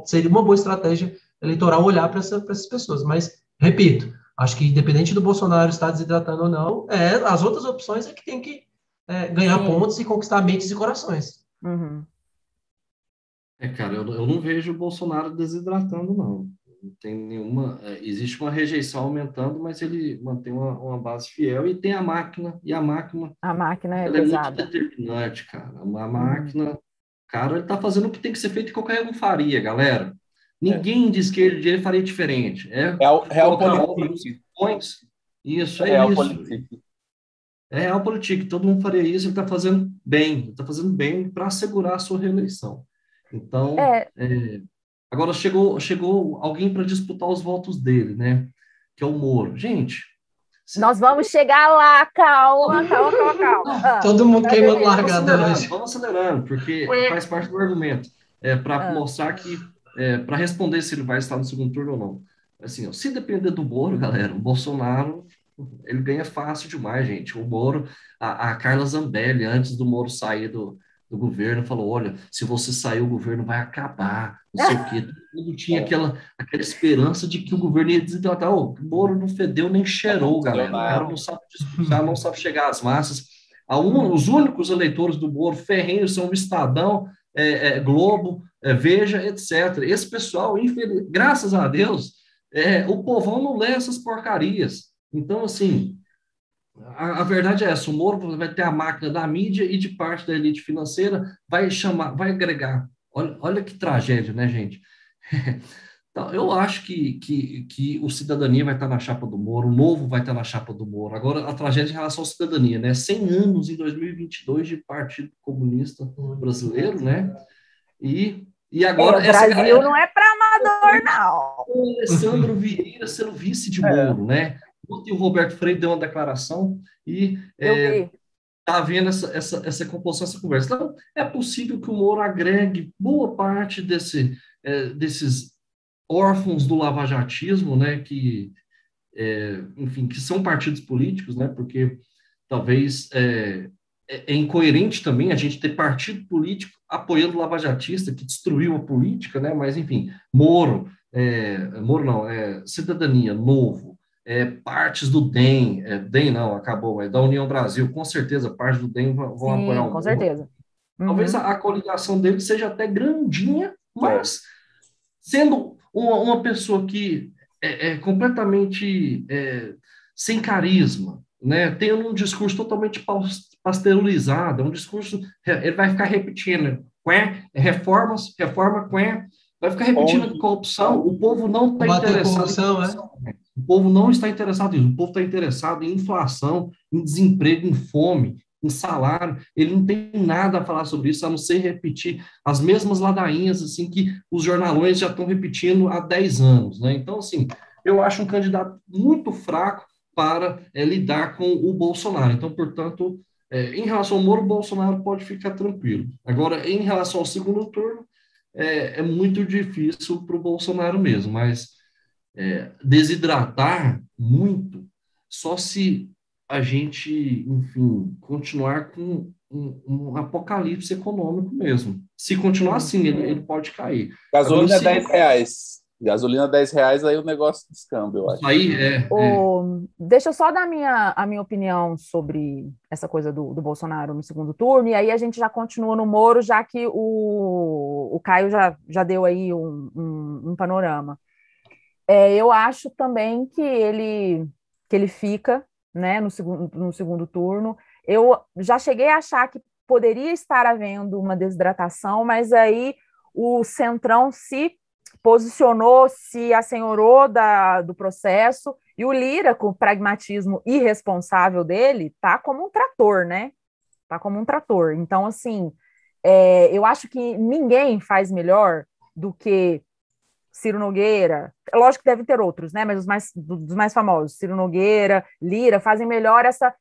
[SPEAKER 4] seria uma boa estratégia eleitoral olhar para essas pessoas. Mas, repito, acho que, independente do Bolsonaro estar desidratando ou não, as outras opções é que tem que ganhar pontos e conquistar mentes e corações.
[SPEAKER 2] Cara, eu não vejo o Bolsonaro desidratando, não. Não tem nenhuma... existe uma rejeição aumentando, mas ele mantém uma base fiel e tem a máquina, e a máquina...
[SPEAKER 1] A máquina é
[SPEAKER 2] ela
[SPEAKER 1] pesada.
[SPEAKER 2] é muito determinante, cara. Uma máquina... Cara, ele tá fazendo o que tem que ser feito e qualquer um faria, galera. Ninguém de esquerda e de direita faria diferente.
[SPEAKER 3] Realpolitik.
[SPEAKER 2] Isso, é isso. É realpolitik. Todo mundo faria isso, ele está fazendo bem. Ele está fazendo bem para assegurar a sua reeleição. Então, agora chegou alguém para disputar os votos dele, né? Que é o Moro. Gente...
[SPEAKER 1] Nós vamos chegar lá, calma.
[SPEAKER 4] Todo mundo queimando largada hoje.
[SPEAKER 2] Vamos acelerando, porque faz parte do argumento. Para mostrar que, para responder se ele vai estar no segundo turno ou não. Assim, se depender do Moro, galera, o Bolsonaro, ele ganha fácil demais, gente. O Moro, a Carla Zambelli, antes do Moro sair do governo, falou, olha, se você sair, o governo vai acabar, não sei o quê. Todo mundo tinha aquela esperança de que o governo ia desidratar. O Moro não fedeu nem cheirou, galera. O cara não sabe discursar, não sabe chegar às massas. Os únicos eleitores do Moro ferrenhos são o Estadão, Globo, Veja, etc. Esse pessoal, graças a Deus, o povão não lê essas porcarias. Então, assim, a verdade é essa, o Moro vai ter a máquina da mídia e de parte da elite financeira vai agregar. Olha que tragédia, né, gente? Então, eu acho que o Cidadania vai estar na chapa do Moro, o Novo vai estar na chapa do Moro. Agora, a tragédia em relação à cidadania, né? 100 anos em 2022 de Partido Comunista Brasileiro, né? E agora...
[SPEAKER 1] O Brasil não é para amador, não.
[SPEAKER 2] O Alessandro Vieira sendo vice de Moro, né? Ontem o Roberto Freire deu uma declaração e está havendo essa composição, essa conversa. Então, é possível que o Moro agregue boa parte desses órfãos do lavajatismo, né, enfim, que são partidos políticos, né, porque talvez é incoerente também a gente ter partido político apoiando o lavajatista, que destruiu a política, né, mas, enfim, Moro não, Cidadania, Novo, partes do DEM, DEM não, acabou, mas da União Brasil, com certeza, parte do DEM vão apoiar o Moro.
[SPEAKER 1] Com certeza.
[SPEAKER 2] Talvez a coligação dele seja até grandinha, mas sendo uma pessoa que é completamente sem carisma, né? Tendo um discurso totalmente pasteurizado, um discurso, ele vai ficar repetindo, reformas, reforma, vai ficar repetindo corrupção, o povo não está interessado em corrupção, o povo não está interessado nisso, o povo está interessado em inflação, em desemprego, em fome, em salário, ele não tem nada a falar sobre isso, a não ser repetir as mesmas ladainhas assim, que os jornalões já estão repetindo há 10 anos. Né? Então, assim, eu acho um candidato muito fraco para lidar com o Bolsonaro. Então, portanto, em relação ao Moro, o Bolsonaro pode ficar tranquilo. Agora, em relação ao segundo turno, é muito difícil para o Bolsonaro mesmo, mas desidratar muito só se a gente, enfim, continuar com um apocalipse econômico mesmo. Se continuar assim, ele pode cair.
[SPEAKER 3] Gasolina agora, R$10. Gasolina R$10, aí o negócio descamba, eu acho.
[SPEAKER 2] Aí
[SPEAKER 1] Deixa eu só dar a minha opinião sobre essa coisa do Bolsonaro no segundo turno, e aí a gente já continua no Moro, já que o Caio já deu aí um panorama. Eu acho também que ele fica, né, no segundo turno. Eu já cheguei a achar que poderia estar havendo uma desidratação, mas aí o Centrão se posicionou, se assenhorou do processo, e o Lira, com o pragmatismo irresponsável dele, tá como um trator, né? Tá como um trator. Então, assim, eu acho que ninguém faz melhor do que Ciro Nogueira, lógico que deve ter outros, né? Mas dos mais famosos, Ciro Nogueira, Lira, fazem melhor essa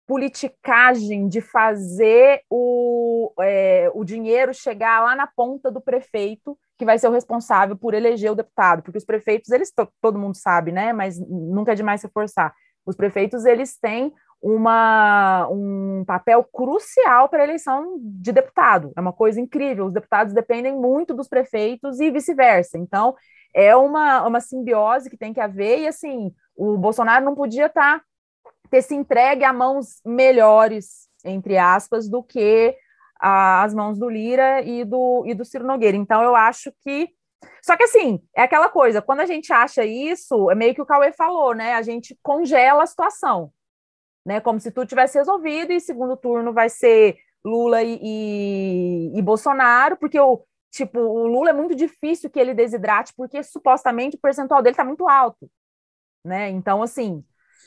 [SPEAKER 1] politicagem de fazer o dinheiro chegar lá na ponta do prefeito, que vai ser o responsável por eleger o deputado, porque os prefeitos, todo mundo sabe, né? Mas nunca é demais reforçar. Os prefeitos, eles têm um papel crucial para a eleição de deputado. É uma coisa incrível. Os deputados dependem muito dos prefeitos e vice-versa. Então, é uma simbiose que tem que haver, e assim, o Bolsonaro não podia ter se entregue a mãos melhores, entre aspas, do que as mãos do Lira e do Ciro Nogueira. Então, eu acho que... Só que, assim, é aquela coisa, quando a gente acha isso, é meio que o Cauê falou, né? A gente congela a situação, né? Como se tudo tivesse resolvido, e segundo turno vai ser Lula e Bolsonaro, porque o Lula é muito difícil que ele desidrate, porque supostamente o percentual dele está muito alto, né? Então, assim,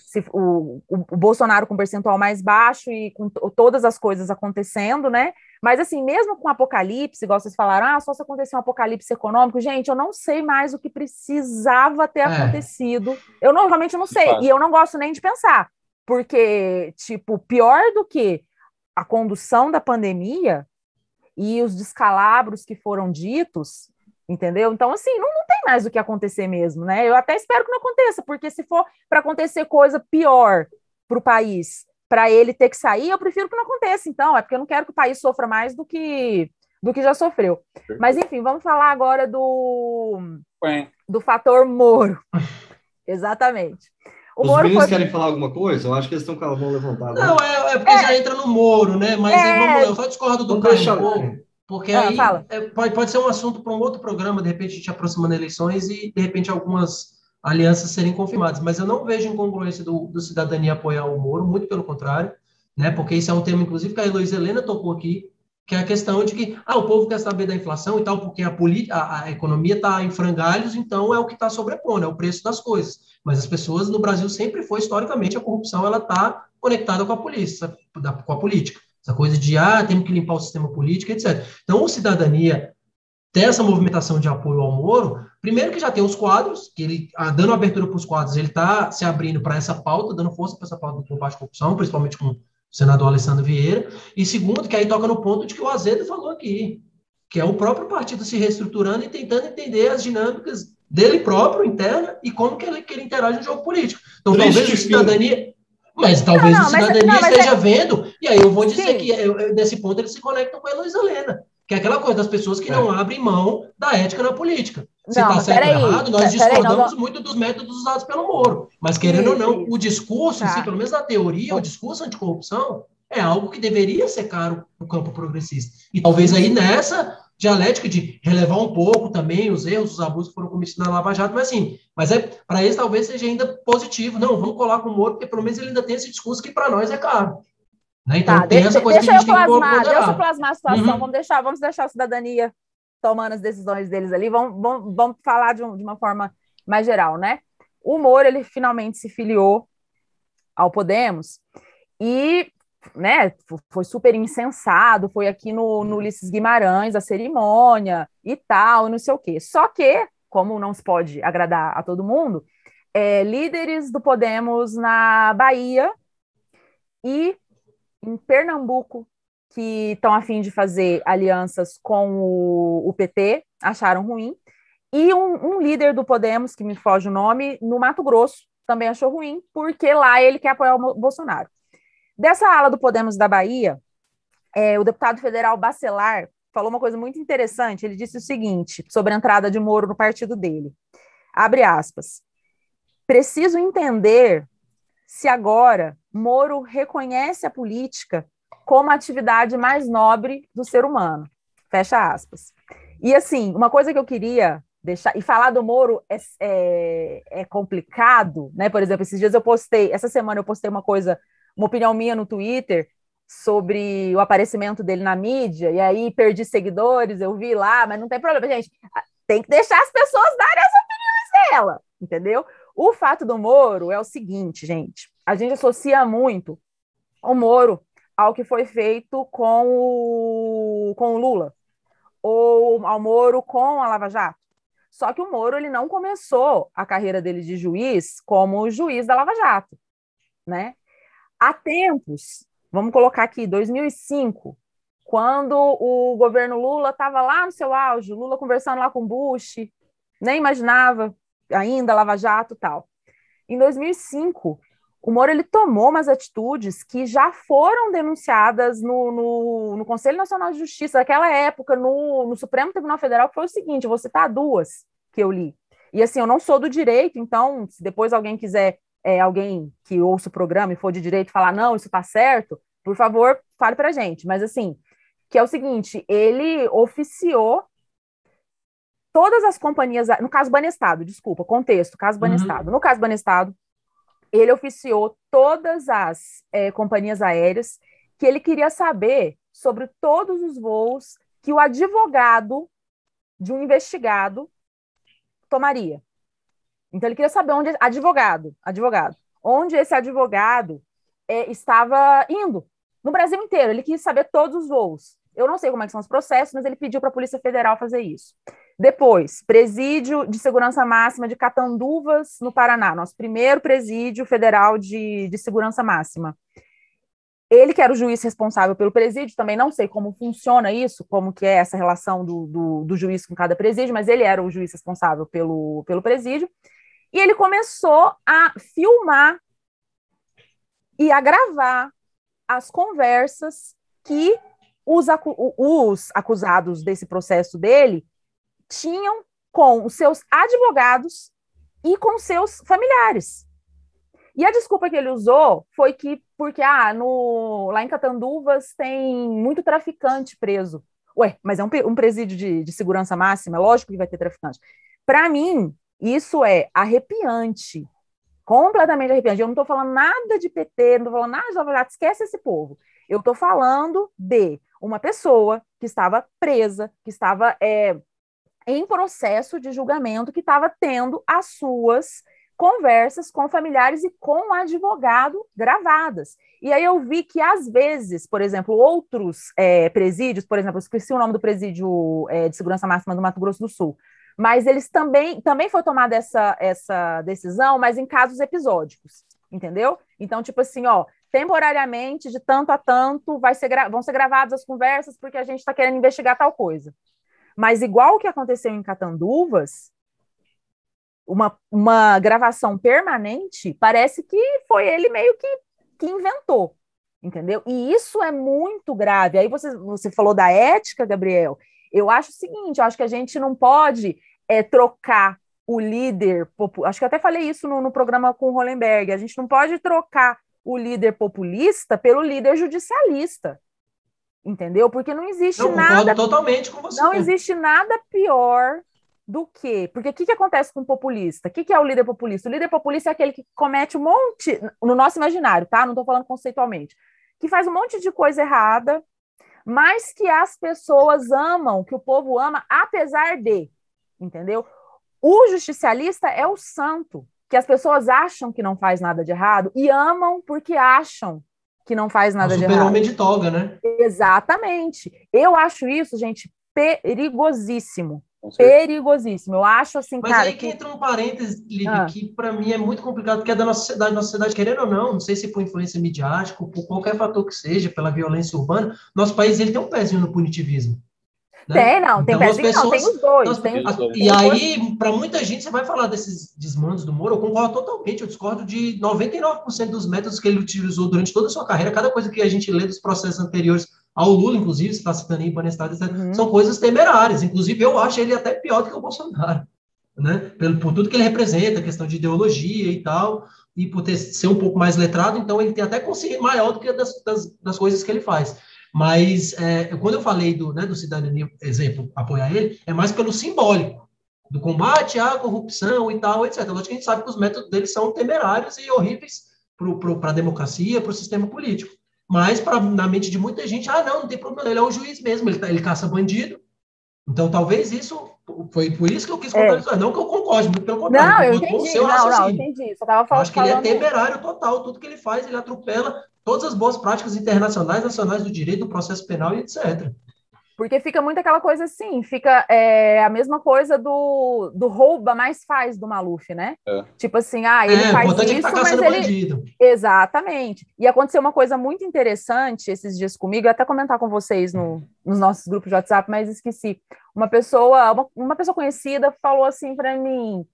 [SPEAKER 1] se o Bolsonaro com percentual mais baixo e com todas as coisas acontecendo, né? Mas, assim, mesmo com apocalipse, igual vocês falaram, só se acontecer um apocalipse econômico, gente, eu não sei mais o que precisava ter acontecido. Eu realmente não sei, e eu não gosto nem de pensar, porque, pior do que a condução da pandemia e os descalabros que foram ditos, entendeu? Então, assim, não tem mais o que acontecer mesmo, né? Eu até espero que não aconteça, porque se for para acontecer coisa pior para o país, para ele ter que sair, eu prefiro que não aconteça, então, porque eu não quero que o país sofra mais do que já sofreu. Mas, enfim, vamos falar agora do fator Moro. Exatamente.
[SPEAKER 2] Os meninos querem falar alguma coisa? Eu acho que eles estão com a mão levantada.
[SPEAKER 4] Não, porque já entra no Moro, né? Mas vamos lá, eu só discordo do Caio um pouco, porque aí pode ser um assunto para um outro programa, de repente a gente aproximando eleições e, de repente, algumas alianças serem confirmadas. Mas eu não vejo incongruência do Cidadania apoiar o Moro, muito pelo contrário, né? Porque isso é um tema, inclusive, que a Heloísa Helena tocou aqui, que é a questão de que o povo quer saber da inflação e tal, porque a economia está em frangalhos, então é o que está sobrepondo, é o preço das coisas. Mas as pessoas no Brasil sempre foi, historicamente, a corrupção ela está conectada com a polícia, com a política. Essa coisa de, temos que limpar o sistema político, etc. Então, o Cidadania ter essa movimentação de apoio ao Moro, primeiro que já tem os quadros, que ele, dando abertura para os quadros, ele está se abrindo para essa pauta, dando força para essa pauta do combate à corrupção, principalmente com o senador Alessandro Vieira, e segundo, que aí toca no ponto de que o Azedo falou aqui, que é o próprio partido se reestruturando e tentando entender as dinâmicas dele próprio, interna, e como que ele interage no jogo político. Então, talvez o Cidadania... Mas talvez o Cidadania esteja vendo, e aí eu vou dizer que nesse ponto eles se conectam com a Heloísa Helena, que é aquela coisa das pessoas que não abrem mão da ética na política. Se está certo ou errado, nós discordamos muito dos métodos usados pelo Moro. Mas, querendo ou não, o discurso em si, pelo menos na teoria, o discurso anticorrupção é algo que deveria ser caro no campo progressista. E talvez aí nessa dialética de relevar um pouco também os erros, os abusos que foram cometidos na Lava Jato, mas para eles talvez seja ainda positivo. Não, vamos colar com o Moro, porque pelo menos ele ainda tem esse discurso que para nós é caro. Né? Então, tem essa coisa que a gente tem que ponderar.
[SPEAKER 1] Deixa eu plasmar a situação, vamos deixar a Cidadania tomando as decisões deles ali, vamos falar de uma forma mais geral, né? O Moro, ele finalmente se filiou ao Podemos e, né, foi super incensado, foi aqui no Ulisses Guimarães, a cerimônia e tal, não sei o quê. Só que, como não se pode agradar a todo mundo, líderes do Podemos na Bahia e em Pernambuco, que estão a fim de fazer alianças com o PT, acharam ruim, e um líder do Podemos, que me foge o nome, no Mato Grosso, também achou ruim, porque lá ele quer apoiar o Bolsonaro. Dessa ala do Podemos da Bahia, o deputado federal Bacelar falou uma coisa muito interessante, ele disse o seguinte, sobre a entrada de Moro no partido dele, abre aspas, preciso entender se agora Moro reconhece a política como a atividade mais nobre do ser humano. Fecha aspas. E, assim, uma coisa que eu queria deixar... E falar do Moro é complicado, né? Por exemplo, essa semana eu postei uma opinião minha no Twitter sobre o aparecimento dele na mídia, e aí perdi seguidores, eu vi lá, mas não tem problema, gente. Tem que deixar as pessoas darem as opiniões dela, entendeu? O fato do Moro é o seguinte, gente. A gente associa muito o Moro ao que foi feito com o Lula, ou ao Moro com a Lava Jato. Só que o Moro ele não começou a carreira dele de juiz como juiz da Lava Jato, né? Há tempos, vamos colocar aqui, 2005, quando o governo Lula estava lá no seu auge, Lula conversando lá com Bush, nem imaginava ainda Lava Jato e tal. Em 2005, o Moro ele tomou umas atitudes que já foram denunciadas no Conselho Nacional de Justiça, naquela época, no Supremo Tribunal Federal, que foi o seguinte, eu vou citar duas que eu li. E assim, eu não sou do direito, então, se depois alguém quiser, alguém que ouça o programa e for de direito falar, não, isso está certo, por favor, fale para a gente. Mas assim, que é o seguinte, ele oficiou todas as companhias, no caso Banestado, desculpa, contexto, caso Banestado. No caso Banestado, ele oficiou todas as companhias aéreas que ele queria saber sobre todos os voos que o advogado de um investigado tomaria. Então, ele queria saber onde onde esse advogado estava indo, no Brasil inteiro. Ele quis saber todos os voos. Eu não sei como é que são os processos, mas ele pediu para a Polícia Federal fazer isso. Depois, presídio de segurança máxima de Catanduvas, no Paraná, nosso primeiro presídio federal de segurança máxima. Ele que era o juiz responsável pelo presídio, também não sei como funciona isso, como que é essa relação do juiz com cada presídio, mas ele era o juiz responsável pelo presídio, e ele começou a filmar e a gravar as conversas que os acusados desse processo dele tinham com os seus advogados e com seus familiares. E a desculpa que ele usou foi porque lá em Catanduvas tem muito traficante preso. Ué, mas é um presídio de segurança máxima, lógico que vai ter traficante. Para mim, isso é arrepiante, completamente arrepiante. Eu não estou falando nada de PT, não estou falando nada de Lava Jato, esquece esse povo. Eu estou falando de uma pessoa que estava presa, que estava em processo de julgamento, que estava tendo as suas conversas com familiares e com o advogado gravadas. E aí eu vi que, às vezes, por exemplo, outros presídios, por exemplo, eu esqueci o nome do presídio de segurança máxima do Mato Grosso do Sul, mas eles também foi tomada essa decisão, mas em casos episódicos, entendeu? Então, tipo assim, temporariamente, de tanto a tanto, vão ser gravadas as conversas porque a gente está querendo investigar tal coisa. Mas igual o que aconteceu em Catanduvas, uma gravação permanente, parece que foi ele meio que inventou, entendeu? E isso é muito grave. Aí você falou da ética, Gabriel. Eu acho o seguinte, eu acho que a gente não pode trocar o líder, acho que eu até falei isso no programa com o Hollenberg, a gente não pode trocar o líder populista pelo líder judicialista, entendeu? Porque não existe nada...
[SPEAKER 4] Concordo totalmente com você.
[SPEAKER 1] Não existe nada pior do que... Porque o que acontece com o populista? O que é o líder populista? O líder populista é aquele que comete um monte... No nosso imaginário, tá? Não estou falando conceitualmente. Que faz um monte de coisa errada, mas que as pessoas amam, que o povo ama, apesar de... Entendeu? O justicialista é o santo, que as pessoas acham que não faz nada de errado e amam porque acham que não faz nada de errado.
[SPEAKER 4] Super-homem de toga, né?
[SPEAKER 1] Exatamente. Eu acho isso, gente, perigosíssimo. Perigosíssimo. Eu acho assim,
[SPEAKER 4] mas
[SPEAKER 1] cara...
[SPEAKER 4] Mas aí que entra um parênteses, Lívia, que para mim é muito complicado, porque é da nossa sociedade, querendo ou não sei se por influência midiática ou por qualquer fator que seja, pela violência urbana, nosso país ele tem um pezinho no punitivismo. Né?
[SPEAKER 1] Tem pezinho,
[SPEAKER 4] pessoas,
[SPEAKER 1] tem os dois.
[SPEAKER 4] E aí, para muita gente, você vai falar desses desmandos do Moro, eu concordo totalmente, eu discordo de 99% dos métodos que ele utilizou durante toda a sua carreira, cada coisa que a gente lê dos processos anteriores ao Lula, inclusive, você está citando aí, Banestado, são coisas temerárias, inclusive eu acho ele até pior do que o Bolsonaro, né? Por tudo que ele representa, a questão de ideologia e tal, e por ser um pouco mais letrado, então ele tem até consciência maior do que das coisas que ele faz. Mas quando eu falei do cidadania, exemplo, apoiar ele, é mais pelo simbólico, do combate à corrupção e tal, etc. Lógico que a gente sabe que os métodos dele são temerários e horríveis para a democracia, para o sistema político. Mas na mente de muita gente, não tem problema, ele é o juiz mesmo, ele caça bandido. Então, talvez isso, foi por isso que eu quis contar isso. Não que eu concorde, muito pelo contrário.
[SPEAKER 1] Não, eu entendi. Não, eu entendi. Só tava falando.
[SPEAKER 4] Acho que ele é temerário total, tudo que ele faz, ele atropela todas as boas práticas internacionais, nacionais do direito, do processo penal e etc.
[SPEAKER 1] Porque fica muito aquela coisa assim, fica a mesma coisa do rouba, mas faz do Maluf, né? Tipo assim, ele faz isso,
[SPEAKER 4] tá
[SPEAKER 1] mas ele...
[SPEAKER 4] bandido.
[SPEAKER 1] Exatamente. E aconteceu uma coisa muito interessante esses dias comigo, eu ia até comentar com vocês nos nossos grupos de WhatsApp, mas esqueci. Uma pessoa conhecida falou assim para mim,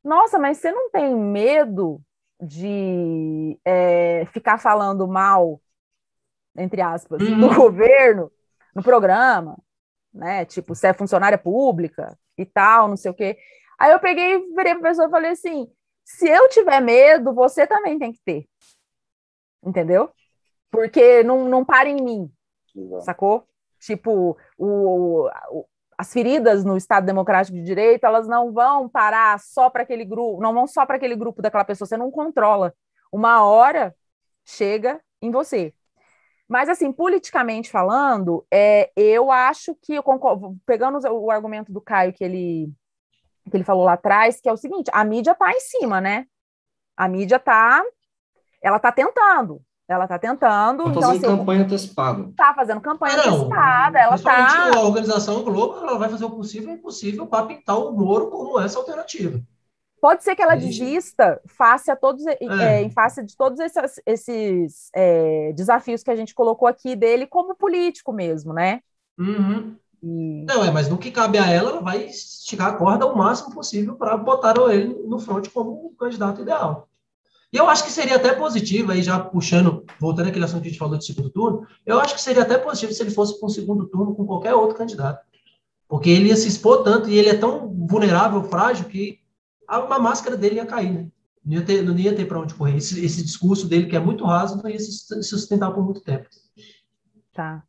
[SPEAKER 1] nossa, mas você não tem medo de ficar falando mal, entre aspas, do governo no programa, né? Tipo, você é funcionária pública e tal, não sei o quê. Aí eu peguei, virei pra pessoa e falei assim, se eu tiver medo, você também tem que ter. Entendeu? Porque não para em mim, sacou? Tipo, as feridas no Estado Democrático de Direito, elas não vão parar só para aquele grupo, não vão só para aquele grupo daquela pessoa, você não controla. Uma hora chega em você. Mas, assim, politicamente falando, eu acho que, eu concordo, pegando o argumento do Caio que ele falou lá atrás, que é o seguinte, a mídia está em cima, né? A mídia ela está tentando. Tá
[SPEAKER 2] fazendo campanha antecipada.
[SPEAKER 1] Tá fazendo campanha antecipada. Ela
[SPEAKER 4] a Organização Globo, ela vai fazer o possível e o impossível para pintar o Moro como essa alternativa.
[SPEAKER 1] Pode ser que ela desista face em face de todos esses desafios que a gente colocou aqui dele como político mesmo, né?
[SPEAKER 4] Uhum. Mas no que cabe a ela vai esticar a corda o máximo possível para botar ele no front como candidato ideal. E eu acho que seria até positivo, aí já voltando àquele assunto que a gente falou de segundo turno, eu acho que seria até positivo se ele fosse para um segundo turno com qualquer outro candidato. Porque ele ia se expor tanto e ele é tão vulnerável, frágil, que a máscara dele ia cair, né? Não ia ter para onde correr. Esse discurso dele, que é muito raso, não ia se sustentar por muito tempo.
[SPEAKER 1] Tá.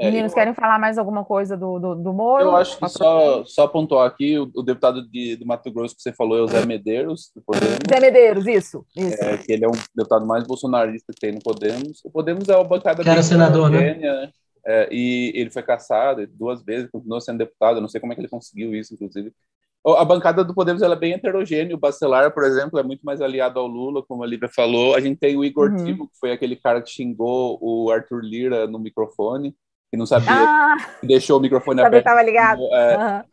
[SPEAKER 1] Meninos, querem falar mais alguma coisa do Moro?
[SPEAKER 3] Eu acho que só pontuar aqui, o deputado do Mato Grosso que você falou é o Zé Medeiros, do Podemos.
[SPEAKER 1] Zé Medeiros, isso.
[SPEAKER 3] Que ele é um deputado mais bolsonarista que tem no Podemos. O Podemos é uma bancada
[SPEAKER 4] que era senador, né?
[SPEAKER 3] e ele foi cassado 2 vezes, continuou sendo deputado, eu não sei como é que ele conseguiu isso, inclusive. A bancada do Podemos ela é bem heterogênea, o Bacelar, por exemplo, é muito mais aliado ao Lula, como a Lívia falou. A gente tem o Igor Timo, que foi aquele cara que xingou o Arthur Lira no microfone, que não sabia, que deixou o microfone aberto.
[SPEAKER 1] Estava ligado.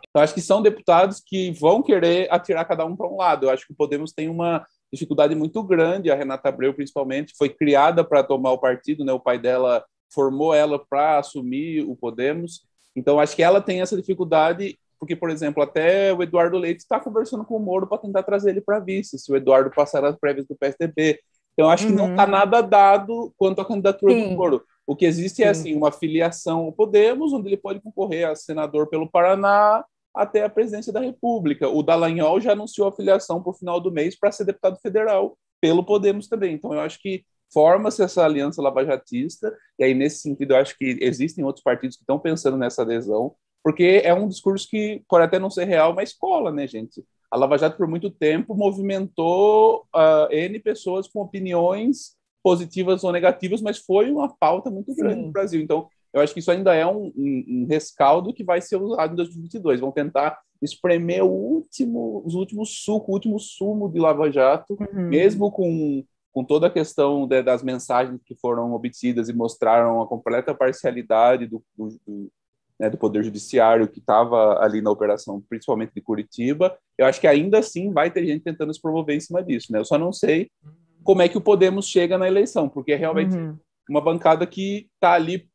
[SPEAKER 3] Então, acho que são deputados que vão querer atirar cada um para um lado. Eu acho que o Podemos tem uma dificuldade muito grande, a Renata Abreu, principalmente, foi criada para tomar o partido, né? O pai dela formou ela para assumir o Podemos. Então, acho que ela tem essa dificuldade, porque, por exemplo, até o Eduardo Leite está conversando com o Moro para tentar trazer ele para vice, se o Eduardo passar as prévias do PSDB. Então, acho que não está nada dado quanto à candidatura do Moro. O que existe é, assim, uma filiação ao Podemos, onde ele pode concorrer a senador pelo Paraná até a presidência da República. O Dallagnol já anunciou a filiação para o final do mês para ser deputado federal pelo Podemos também. Então, eu acho que forma-se essa aliança lavajatista, e aí, nesse sentido, eu acho que existem outros partidos que estão pensando nessa adesão, porque é um discurso que pode até não ser real, mas cola, né, gente? A Lava Jato, por muito tempo, movimentou N pessoas com opiniões positivas ou negativas, mas foi uma pauta muito grande no Brasil. Então, eu acho que isso ainda é um rescaldo que vai ser usado em 2022. Vão tentar espremer o último sumo de Lava Jato, mesmo com toda a questão das mensagens que foram obtidas e mostraram a completa parcialidade do Poder Judiciário que estava ali na operação, principalmente de Curitiba. Eu acho que ainda assim vai ter gente tentando se promover em cima disso, né? Eu só não sei como é que o Podemos chega na eleição, porque é realmente uma bancada que está ali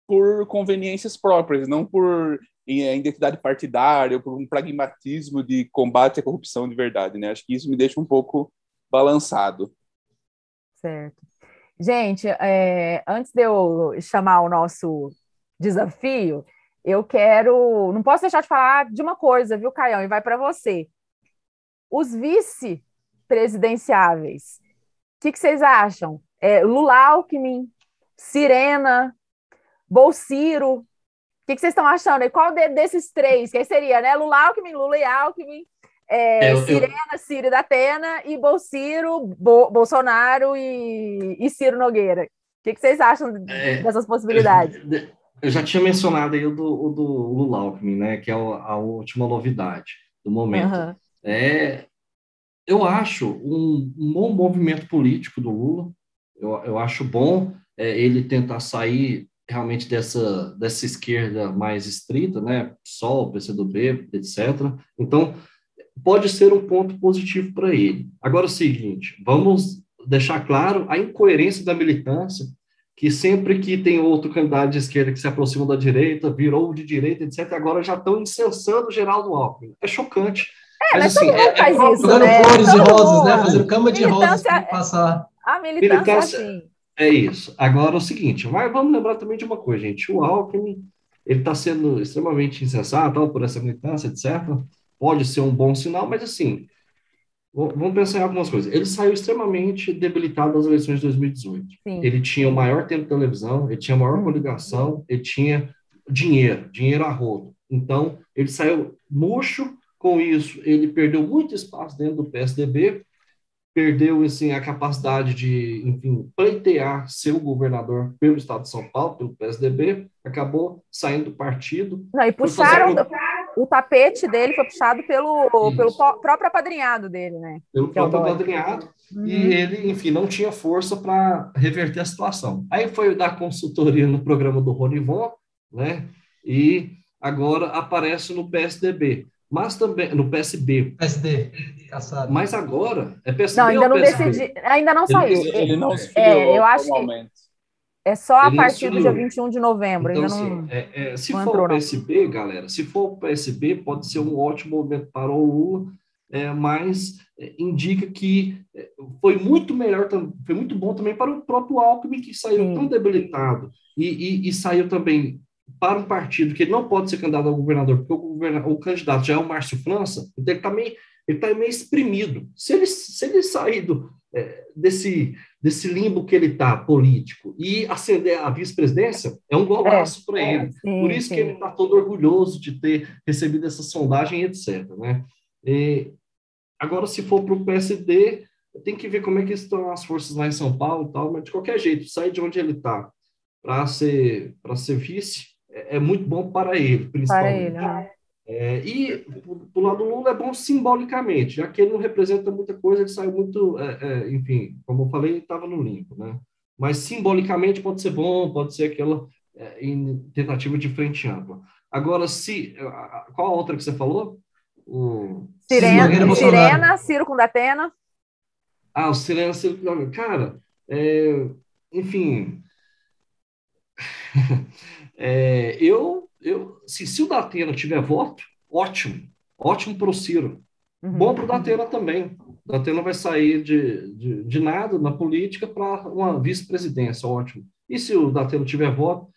[SPEAKER 3] por conveniências próprias, não por identidade partidária, ou por um pragmatismo de combate à corrupção de verdade, né? Acho que isso me deixa um pouco balançado.
[SPEAKER 1] Certo. Gente, antes de eu chamar o nosso desafio, eu quero... Não posso deixar de falar de uma coisa, viu, Caião? E vai para você. Os vice-presidenciáveis. O que vocês acham? Lula Alckmin, Sirena, Bolsiro. O que vocês estão achando? E qual desses 3? Que seria, né? Lula Alckmin, Lula e Alckmin, Sirena, Ciro da Atena, e Bolsiro, Bolsonaro e Ciro Nogueira. O que vocês acham dessas possibilidades?
[SPEAKER 2] Eu já tinha mencionado aí o do Lula Alckmin, né? Que é a última novidade do momento. Eu acho um bom movimento político do Lula. Eu acho bom ele tentar sair realmente dessa esquerda mais estrita, né? PSOL, PCdoB, etc. Então, pode ser um ponto positivo para ele. Agora é o seguinte, vamos deixar claro a incoerência da militância, que sempre que tem outro candidato de esquerda que se aproxima da direita, virou de direita, etc., agora já estão incensando o Geraldo Alckmin. É chocante.
[SPEAKER 1] Mas assim, todo mundo faz isso,
[SPEAKER 4] jogando flores e rosas, né? Fazendo cama de rosas para passar.
[SPEAKER 1] A militância assim.
[SPEAKER 2] É isso. Agora é o seguinte, mas vamos lembrar também de uma coisa, gente. O Alckmin, ele está sendo extremamente insensato por essa militância, etc. Pode ser um bom sinal, mas assim, vamos pensar em algumas coisas. Ele saiu extremamente debilitado das eleições de 2018. Sim. Ele tinha o maior tempo de televisão, ele tinha a maior coligação, ele tinha dinheiro a rodo. Então, ele saiu murcho. Com isso, ele perdeu muito espaço dentro do PSDB, perdeu assim, a capacidade de, enfim, pleitear ser o governador pelo Estado de São Paulo, pelo PSDB, acabou saindo do partido.
[SPEAKER 1] Não, e puxaram o tapete dele, foi puxado pelo próprio apadrinhado dele, né?
[SPEAKER 2] Pelo próprio apadrinhado, e ele, enfim, não tinha força para reverter a situação. Aí foi dar consultoria no programa do Ronivon, né? E agora aparece no PSDB. Mas também no PSB.
[SPEAKER 4] PSD, caçado.
[SPEAKER 2] Mas agora é PSB.
[SPEAKER 1] Não, ainda
[SPEAKER 2] ou
[SPEAKER 1] não
[SPEAKER 2] PSB?
[SPEAKER 1] decidi, ainda não saiu.
[SPEAKER 3] Ele não se filiou,
[SPEAKER 1] eu acho que é só a partir do dia 21 de novembro.
[SPEAKER 2] Então,
[SPEAKER 1] ainda
[SPEAKER 2] assim,
[SPEAKER 1] não.
[SPEAKER 2] Se for o PSB, galera, se for o PSB, pode ser um ótimo momento para o Lula, mas indica que foi muito bom também para o próprio Alckmin, que saiu tão debilitado e saiu também para um partido que ele não pode ser candidato a governador, porque o candidato já é o Márcio França, então ele está meio exprimido. Se ele sair desse limbo que ele está, político, e ascender à vice-presidência, é um golaço para ele. Por isso que ele está todo orgulhoso de ter recebido essa sondagem, etc. Né? Agora, se for para o PSD, tem que ver como é que estão as forças lá em São Paulo e tal, mas de qualquer jeito, sair de onde ele está para ser vice, é muito bom para ele, principalmente.
[SPEAKER 1] Para ele,
[SPEAKER 2] E do lado do Lula é bom simbolicamente, já que ele não representa muita coisa, ele saiu muito, enfim, como eu falei, ele estava no limbo, né? Mas simbolicamente pode ser bom, pode ser aquela tentativa de frente ampla. Agora, qual a outra que você falou?
[SPEAKER 1] Sirena, Ciro com Datena.
[SPEAKER 2] O Sirena, Ciro com Datena. Cara, enfim, se o Datena tiver voto, ótimo para o Ciro. Bom para o Datena também. O Datena vai sair de nada na política para uma vice-presidência, ótimo. E se o Datena tiver voto,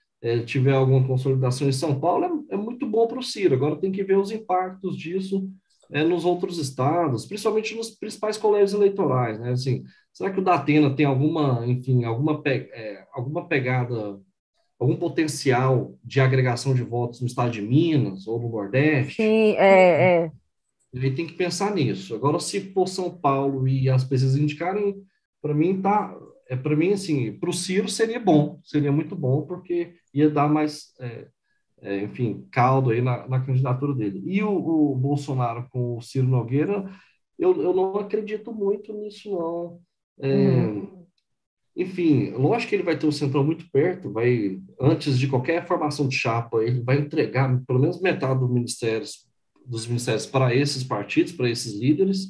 [SPEAKER 2] tiver alguma consolidação em São Paulo, é muito bom para o Ciro. Agora tem que ver os impactos disso nos outros estados, principalmente nos principais colégios eleitorais, né? Assim, será que o Datena tem alguma pegada, algum potencial de agregação de votos no estado de Minas ou no Nordeste?
[SPEAKER 1] Sim,
[SPEAKER 2] Ele tem que pensar nisso. Agora, se for São Paulo e as pessoas indicarem, para mim assim, para o Ciro seria bom, seria muito bom, porque ia dar mais, enfim, caldo aí na candidatura dele. E o Bolsonaro com o Ciro Nogueira, eu não acredito muito nisso, não. Enfim, lógico que ele vai ter o Centrão muito perto, antes de qualquer formação de chapa, ele vai entregar pelo menos metade dos ministérios para esses partidos, para esses líderes,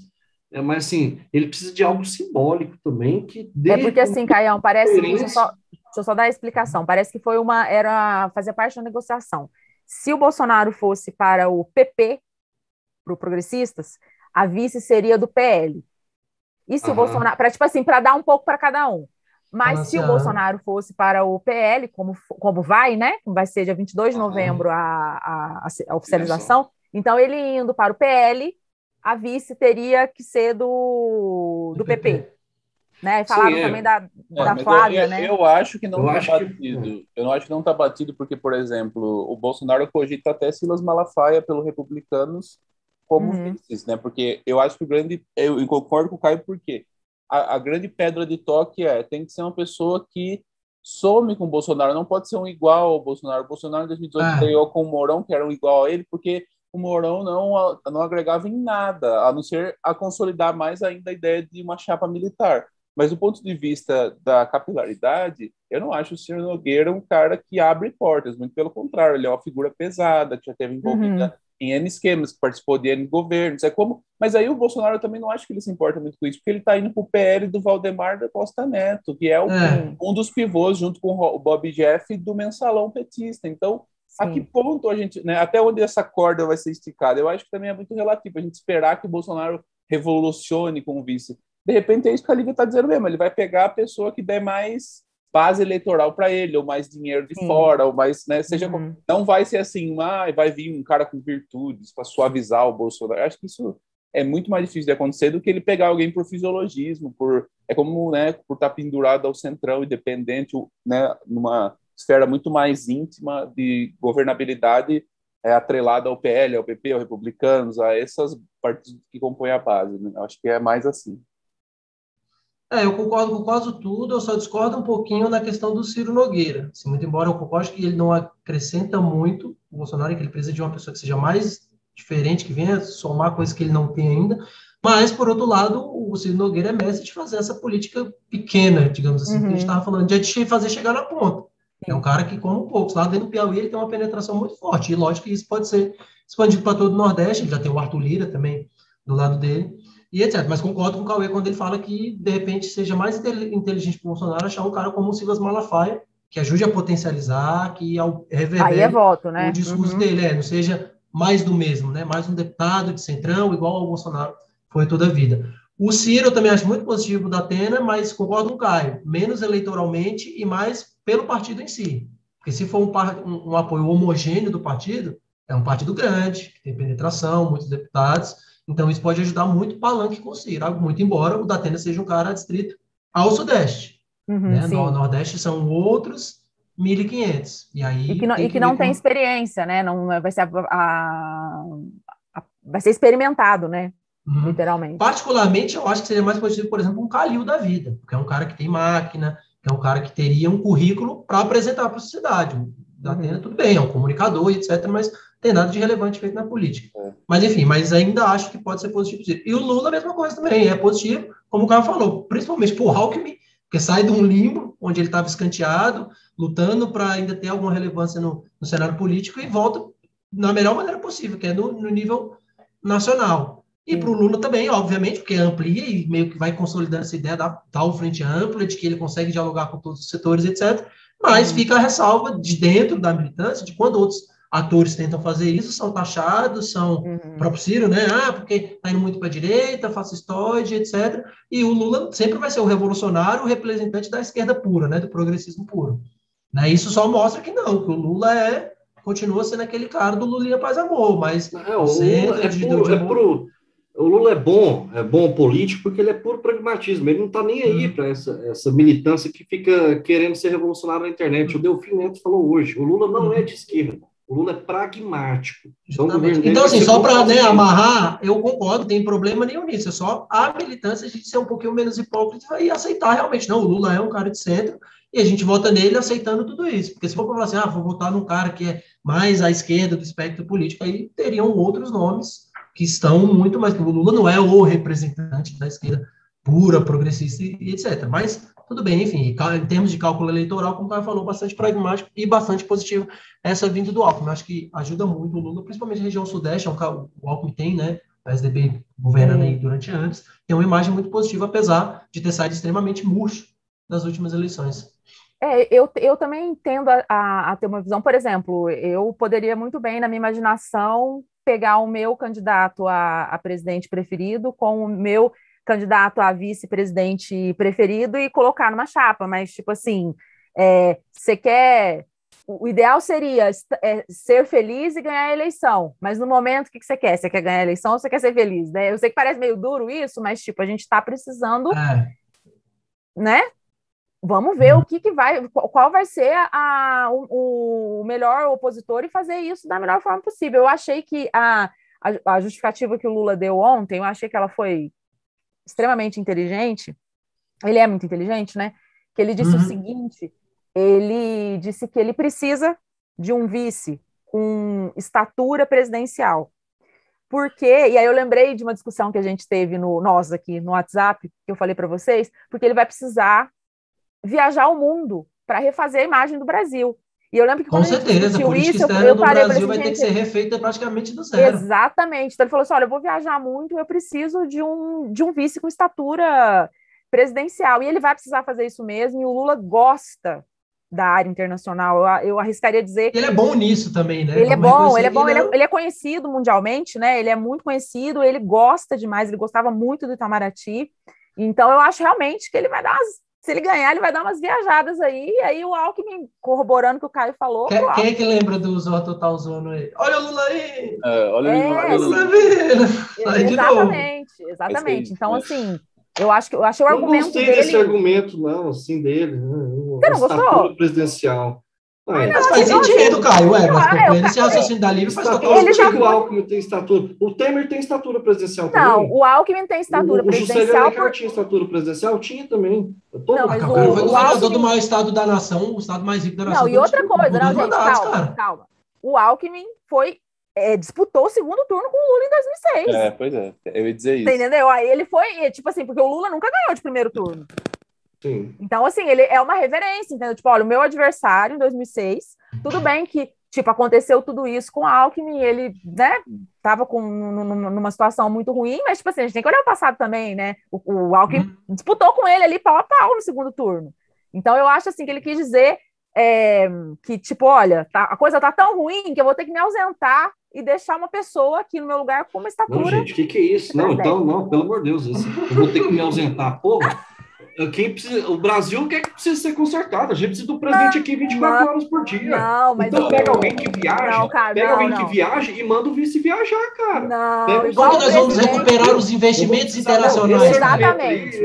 [SPEAKER 2] mas assim, ele precisa de algo simbólico também, que dê...
[SPEAKER 1] porque assim, Caião, parece, deixa eu só dar a explicação, parece que fazia parte da negociação. Se o Bolsonaro fosse para o PP, para o Progressistas, a vice seria do PL. E se o Bolsonaro, para dar um pouco para cada um. Mas se o Bolsonaro fosse para o PL, como vai, né? Vai ser dia 22 de novembro a oficialização. Então, ele indo para o PL, a vice teria que ser do PP. Né? Falaram também da Flávia, né?
[SPEAKER 3] Eu acho que não está batido. Eu não acho que não está batido porque, por exemplo, o Bolsonaro cogita até Silas Malafaia pelos republicanos como vices, né? Porque eu acho que eu concordo com o Caio porque a grande pedra de toque tem que ser uma pessoa que some com o Bolsonaro, não pode ser um igual ao Bolsonaro. O Bolsonaro em 2018 ganhou com o Mourão, que era um igual a ele, porque o Mourão não agregava em nada, a não ser a consolidar mais ainda a ideia de uma chapa militar. Mas do ponto de vista da capilaridade, eu não acho o Ciro Nogueira um cara que abre portas, muito pelo contrário, ele é uma figura pesada, que já teve envolvida em N esquemas, que participou de N governos, mas aí o Bolsonaro também não acho que ele se importa muito com isso, porque ele está indo para o PL do Valdemar da Costa Neto, que é um dos pivôs, junto com o Bob Jeff, do mensalão petista. Então, a que ponto a gente, né, até onde essa corda vai ser esticada? Eu acho que também é muito relativo a gente esperar que o Bolsonaro revolucione com o vice. De repente é isso que a Lívia está dizendo mesmo, ele vai pegar a pessoa que der mais base eleitoral para ele, ou mais dinheiro de fora, ou mais, né, não vai ser assim, vai vir um cara com virtudes para suavizar o Bolsonaro. Eu acho que isso é muito mais difícil de acontecer do que ele pegar alguém por fisiologismo, é como, né, por estar pendurado ao centrão e dependente, né, numa esfera muito mais íntima de governabilidade, atrelada ao PL, ao PP, aos republicanos, a esses partidos que compõem a base, né? Eu acho que é mais assim.
[SPEAKER 4] Eu concordo com quase tudo, eu só discordo um pouquinho na questão do Ciro Nogueira. Assim, muito embora eu concorde que ele não acrescenta muito o Bolsonaro, que ele precisa de uma pessoa que seja mais diferente, que venha somar coisas que ele não tem ainda, mas, por outro lado, o Ciro Nogueira é mestre de fazer essa política pequena, digamos assim, que a gente estava falando, de fazer chegar na ponta. É um cara que, como poucos, lá dentro do Piauí ele tem uma penetração muito forte, e lógico que isso pode ser expandido para todo o Nordeste, ele já tem o Arthur Lira também do lado dele, e etc. Mas concordo com o Cauê quando ele fala que, de repente, seja mais inteligente para o Bolsonaro achar um cara como o Silas Malafaia, que ajude a potencializar, que reverbere
[SPEAKER 1] voto, né?
[SPEAKER 4] O discurso dele, não seja mais do mesmo, né? Mais um deputado de centrão, igual ao Bolsonaro foi toda a vida. O Ciro eu também acho muito positivo da Atena, mas concordo com o Caio, menos eleitoralmente e mais pelo partido em si. Porque se for um apoio homogêneo do partido, é um partido grande, que tem penetração, muitos deputados, então isso pode ajudar muito o palanque com o Ciro, muito embora o Datena seja um cara adstrito ao Sudeste. Né? No Nordeste são outros 1.500.
[SPEAKER 1] E que não tem experiência, né? Não vai ser vai ser experimentado, né? Literalmente.
[SPEAKER 4] Particularmente, eu acho que seria mais positivo, por exemplo, um Calil da vida, porque é um cara que tem máquina, que é um cara que teria um currículo para apresentar para a sociedade. O Datena, tudo bem, é um comunicador, etc., mas não tem nada de relevante feito na política. Mas, enfim, mas ainda acho que pode ser positivo. E o Lula, a mesma coisa também, é positivo, como o cara falou, principalmente por Alckmin, que sai de um limbo, onde ele estava escanteado, lutando para ainda ter alguma relevância no cenário político, e volta na melhor maneira possível, que é no nível nacional. E para o Lula também, obviamente, porque amplia e meio que vai consolidando essa ideia da tal frente ampla, de que ele consegue dialogar com todos os setores, etc., mas fica a ressalva de dentro da militância, de quando outros atores tentam fazer isso, são taxados, são próprio Ciro, né? Porque está indo muito para a direita, fascistoide, etc. E o Lula sempre vai ser o revolucionário, o representante da esquerda pura, né? Do progressismo puro. Né? Isso só mostra que não, que o Lula continua sendo aquele cara do Lulinha Paz Amor, mas
[SPEAKER 2] o Lula é bom político porque ele é puro pragmatismo, ele não está nem aí para essa militância que fica querendo ser revolucionário na internet. O Delfim Neto falou hoje, o Lula não é de esquerda, o Lula é pragmático.
[SPEAKER 4] Então assim, só para amarrar, eu concordo, não tem problema nenhum nisso, é só a militância a gente ser um pouquinho menos hipócrita e aceitar realmente, não, o Lula é um cara de centro, e a gente vota nele aceitando tudo isso, porque se for falar assim, vou votar num cara que é mais à esquerda do espectro político, aí teriam outros nomes que estão muito mais, o Lula não é o representante da esquerda pura, progressista e etc. Mas, tudo bem, enfim, em termos de cálculo eleitoral, como o Caio falou, bastante pragmático e bastante positivo essa vinda do Alckmin. Eu acho que ajuda muito o Lula, principalmente a região sudeste, o Alckmin tem, né, o PSDB governando aí durante anos, tem uma imagem muito positiva, apesar de ter saído extremamente murcho das últimas eleições.
[SPEAKER 1] Eu também tendo a ter uma visão, por exemplo, eu poderia muito bem, na minha imaginação, pegar o meu candidato a presidente preferido com o meu candidato a vice-presidente preferido e colocar numa chapa, mas, tipo assim, você quer... O ideal seria ser feliz e ganhar a eleição, mas no momento, o que você quer? Você quer ganhar a eleição ou você quer ser feliz, né? Eu sei que parece meio duro isso, mas, tipo, a gente está precisando, né? Vamos ver qual vai ser o melhor opositor e fazer isso da melhor forma possível. Eu achei que a justificativa que o Lula deu ontem, eu achei que ela foi extremamente inteligente. Ele é muito inteligente, né? Que ele disse o seguinte, ele disse que ele precisa de um vice com estatura presidencial. Porque, e aí eu lembrei de uma discussão que a gente teve nós aqui no WhatsApp, que eu falei para vocês, porque ele vai precisar viajar o mundo para refazer a imagem do Brasil. E eu lembro que
[SPEAKER 4] quando a gente discutiu isso, eu parei do Brasil vai ter que ser refeita praticamente do zero.
[SPEAKER 1] Exatamente. Então ele falou assim, olha, eu vou viajar muito, eu preciso de um vice com estatura presidencial. E ele vai precisar fazer isso mesmo, e o Lula gosta da área internacional. Eu arriscaria dizer que...
[SPEAKER 4] Ele é bom nisso também, né?
[SPEAKER 1] Ele é bom, ele é conhecido mundialmente, né? Ele é muito conhecido, ele gosta demais, ele gostava muito do Itamaraty. Então eu acho realmente que ele vai dar se ele ganhar, ele vai dar umas viajadas aí, e aí o Alckmin, corroborando o que o Caio falou...
[SPEAKER 4] Quem é que lembra do Zorra Total Zono aí? Olha o Lula aí!
[SPEAKER 3] Olha o Lula
[SPEAKER 1] aí! Exatamente. Então, assim, eu achei o argumento dele...
[SPEAKER 2] Não gostei desse argumento, não, assim, dele.
[SPEAKER 1] Você não gostou?
[SPEAKER 2] Estatura presidencial.
[SPEAKER 4] Mas faz sentido, Caio. Mas esse raciocínio da Livre faz total sentido.
[SPEAKER 2] O Alckmin tem estatura. O Temer tem estatura presidencial também.
[SPEAKER 1] Não, o Alckmin tem estatura presidencial.
[SPEAKER 2] O Juscelino Alencar tinha estatura presidencial? Tinha também.
[SPEAKER 4] Não, mas o cara foi governador do maior estado da nação, o estado mais rico da nação.
[SPEAKER 1] Não, e outra coisa, não, gente, calma. O Alckmin disputou o segundo turno com o Lula em 2006.
[SPEAKER 3] Pois é, eu ia dizer isso.
[SPEAKER 1] Você entendeu? Aí ele foi, tipo assim, porque o Lula nunca ganhou de primeiro turno.
[SPEAKER 2] Sim.
[SPEAKER 1] Então, assim, ele é uma reverência, entendeu? Tipo, olha, o meu adversário em 2006, tudo bem que, tipo, aconteceu tudo isso com o Alckmin, ele, né, tava numa situação muito ruim, mas, tipo assim, a gente tem que olhar o passado também, né? O Alckmin disputou com ele ali pau a pau no segundo turno. Então, eu acho, assim, que ele quis dizer que, tipo, olha, a coisa tá tão ruim que eu vou ter que me ausentar e deixar uma pessoa aqui no meu lugar com uma estatura...
[SPEAKER 2] Não, gente, o que é isso? Não, então, não, pelo amor de Deus, eu vou ter que me ausentar, porra. O Brasil quer que precisa ser consertado. A gente precisa do presidente aqui 24 horas por dia.
[SPEAKER 1] Não, mas
[SPEAKER 2] então pega alguém que viaja, que viaja e manda o vice viajar, cara.
[SPEAKER 1] Não,
[SPEAKER 4] igual que nós vamos recuperar os investimentos internacionais.
[SPEAKER 1] Exatamente.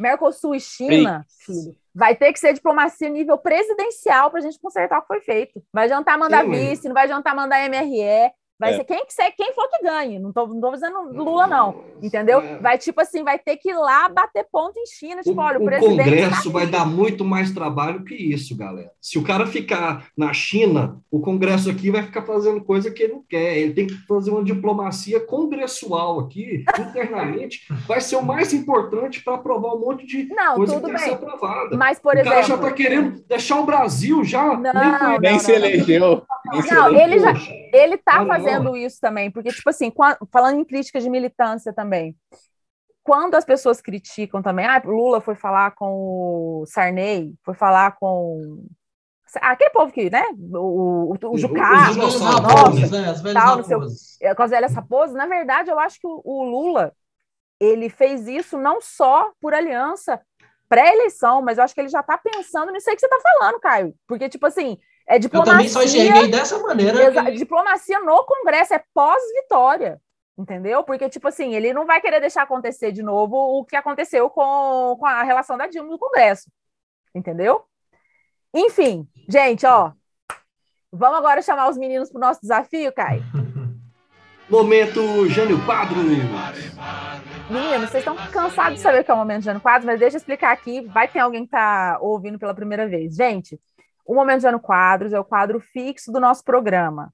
[SPEAKER 1] Mercosul e China, filho, vai ter que ser diplomacia nível presidencial para a gente consertar o que foi feito. Vai adiantar mandar vice, não vai adiantar mandar MRE. Vai ser quem for que ganhe. Não tô dizendo Lula, não. Entendeu? Vai, tipo assim, vai ter que ir lá bater ponto em China. Tipo, olha, o presidente
[SPEAKER 2] Congresso vai dar muito mais trabalho que isso, galera. Se o cara ficar na China, o Congresso aqui vai ficar fazendo coisa que ele não quer. Ele tem que fazer uma diplomacia congressual aqui, internamente. Vai ser o mais importante para aprovar um monte de coisa que tem que ser aprovada.
[SPEAKER 1] Mas, por exemplo...
[SPEAKER 2] O cara já está querendo deixar o Brasil já...
[SPEAKER 3] Nem se elegeu.
[SPEAKER 1] Não, ele está fazendo isso também, porque, tipo assim, falando em críticas de militância também, quando as pessoas criticam também, Lula foi falar com o Sarney, foi falar com aquele povo que, né, o Jucá,
[SPEAKER 4] as velhas raposas, né? As velhas raposas.
[SPEAKER 1] Com as velhas raposas, na verdade, eu acho que o Lula, ele fez isso não só por aliança pré-eleição, mas eu acho que ele já está pensando nisso aí que você está falando, Caio, porque, tipo assim, é diplomacia...
[SPEAKER 4] Eu também só enxerguei dessa maneira.
[SPEAKER 1] Diplomacia no Congresso, é pós-vitória, entendeu? Porque, tipo assim, ele não vai querer deixar acontecer de novo o que aconteceu com a relação da Dilma no Congresso, entendeu? Enfim, gente, ó, vamos agora chamar os meninos para o nosso desafio, Caio?
[SPEAKER 2] Momento Jânio Quadros.
[SPEAKER 1] Meninos, vocês estão cansados de saber o que é o Momento Jânio Quadros, mas deixa eu explicar aqui, vai ter alguém que está ouvindo pela primeira vez. Gente, o Momento Jânio Quadros é o quadro fixo do nosso programa.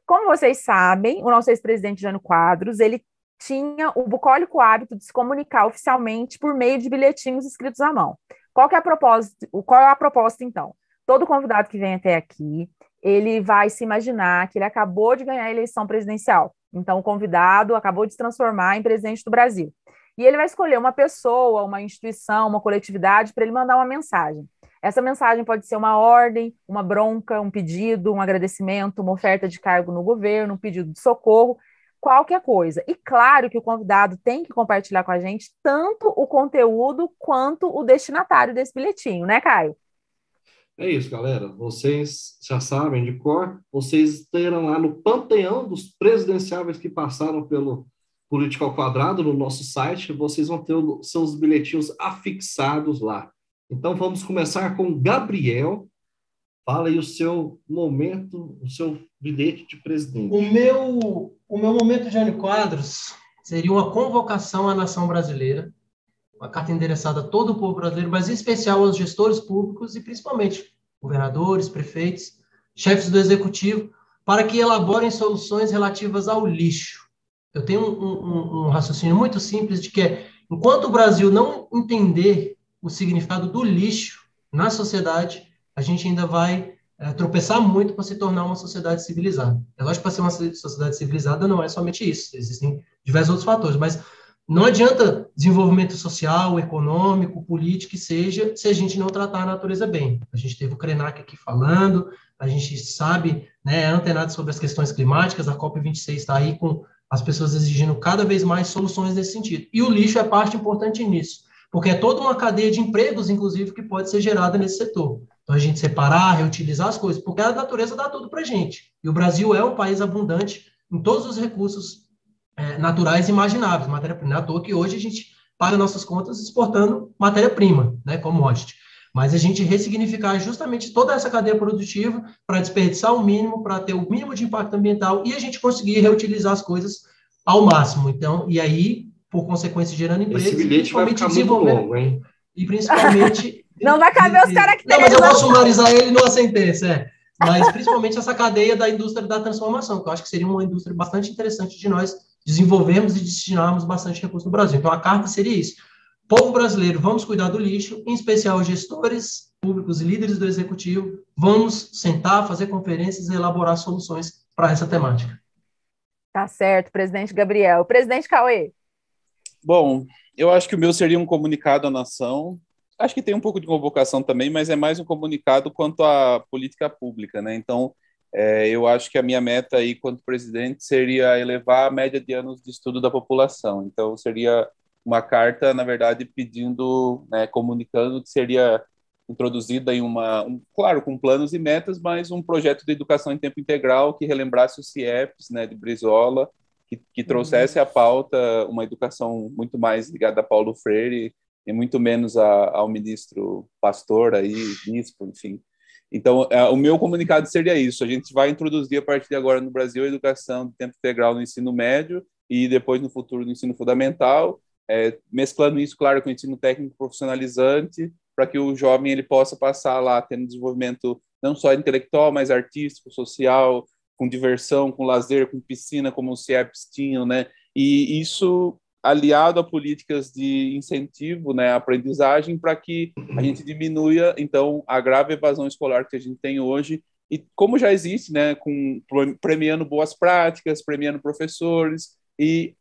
[SPEAKER 1] Como vocês sabem, o nosso ex-presidente Jânio Quadros, ele tinha o bucólico hábito de se comunicar oficialmente por meio de bilhetinhos escritos à mão. Qual é a proposta, então? Todo convidado que vem até aqui, ele vai se imaginar que ele acabou de ganhar a eleição presidencial. Então, o convidado acabou de se transformar em presidente do Brasil. E ele vai escolher uma pessoa, uma instituição, uma coletividade para ele mandar uma mensagem. Essa mensagem pode ser uma ordem, uma bronca, um pedido, um agradecimento, uma oferta de cargo no governo, um pedido de socorro, qualquer coisa. E claro que o convidado tem que compartilhar com a gente tanto o conteúdo quanto o destinatário desse bilhetinho, né, Caio?
[SPEAKER 2] É isso, galera. Vocês já sabem de cor, vocês terão lá no panteão dos presidenciáveis que passaram pelo Política ao Quadrado, no nosso site, vocês vão ter os seus bilhetinhos afixados lá. Então, vamos começar com Gabriel. Fala aí o seu momento, o seu bilhete de presidente.
[SPEAKER 4] O meu momento, Jânio Quadros, seria uma convocação à nação brasileira, uma carta endereçada a todo o povo brasileiro, mas em especial aos gestores públicos e principalmente governadores, prefeitos, chefes do executivo, para que elaborem soluções relativas ao lixo. Eu tenho um raciocínio muito simples de que, enquanto o Brasil não entender o significado do lixo na sociedade, a gente ainda vai tropeçar muito para se tornar uma sociedade civilizada. É lógico que para ser uma sociedade civilizada não é somente isso, existem diversos outros fatores, mas não adianta desenvolvimento social, econômico, político, que seja, se a gente não tratar a natureza bem. A gente teve o Krenak aqui falando, a gente sabe, né, é antenado sobre as questões climáticas, a COP26 está aí com as pessoas exigindo cada vez mais soluções nesse sentido. E o lixo é parte importante nisso, porque é toda uma cadeia de empregos, inclusive, que pode ser gerada nesse setor. Então, a gente separar, reutilizar as coisas, porque a natureza dá tudo para a gente. E o Brasil é um país abundante em todos os recursos naturais imagináveis, matéria-prima. Não é à toa que hoje a gente paga nossas contas exportando matéria-prima, né, commodity. Mas a gente ressignificar justamente toda essa cadeia produtiva para desperdiçar o mínimo, para ter o mínimo de impacto ambiental e a gente conseguir reutilizar as coisas ao máximo. Então, e aí, por consequência, gerando empregos.
[SPEAKER 2] Esse bilhete vai ficar muito longo, hein?
[SPEAKER 4] E principalmente...
[SPEAKER 1] Não vai caber os caracteres.
[SPEAKER 4] Não, mas eu vou sumarizar ele numa sentença, Mas principalmente essa cadeia da indústria da transformação, que eu acho que seria uma indústria bastante interessante de nós desenvolvermos e destinarmos bastante recurso no Brasil. Então, a carta seria isso. Povo brasileiro, vamos cuidar do lixo, em especial gestores públicos e líderes do executivo, vamos sentar, fazer conferências e elaborar soluções para essa temática.
[SPEAKER 1] Tá certo, presidente Gabriel. Presidente Cauê.
[SPEAKER 3] Bom, eu acho que o meu seria um comunicado à nação. Acho que tem um pouco de convocação também, mas é mais um comunicado quanto à política pública, né? Então, eu acho que a minha meta aí, quanto presidente, seria elevar a média de anos de estudo da população. Então, seria uma carta, na verdade, pedindo, né, comunicando que seria introduzida em claro, com planos e metas, mas um projeto de educação em tempo integral que relembrasse os CIEPs, né, de Brizola, que trouxesse à pauta uma educação muito mais ligada a Paulo Freire e muito menos ao ministro Pastor, aí, bispo, enfim. Então, o meu comunicado seria isso: a gente vai introduzir a partir de agora no Brasil a educação de tempo integral no ensino médio e depois no futuro no ensino fundamental, mesclando isso, claro, com o ensino técnico profissionalizante, para que o jovem ele possa passar lá tendo desenvolvimento não só intelectual, mas artístico, social, com diversão, com lazer, com piscina, como os CIEPs tinham, né? E isso aliado a políticas de incentivo, né, à aprendizagem, para que a gente diminua, então, a grave evasão escolar que a gente tem hoje, e como já existe, né, premiando boas práticas, premiando professores, e,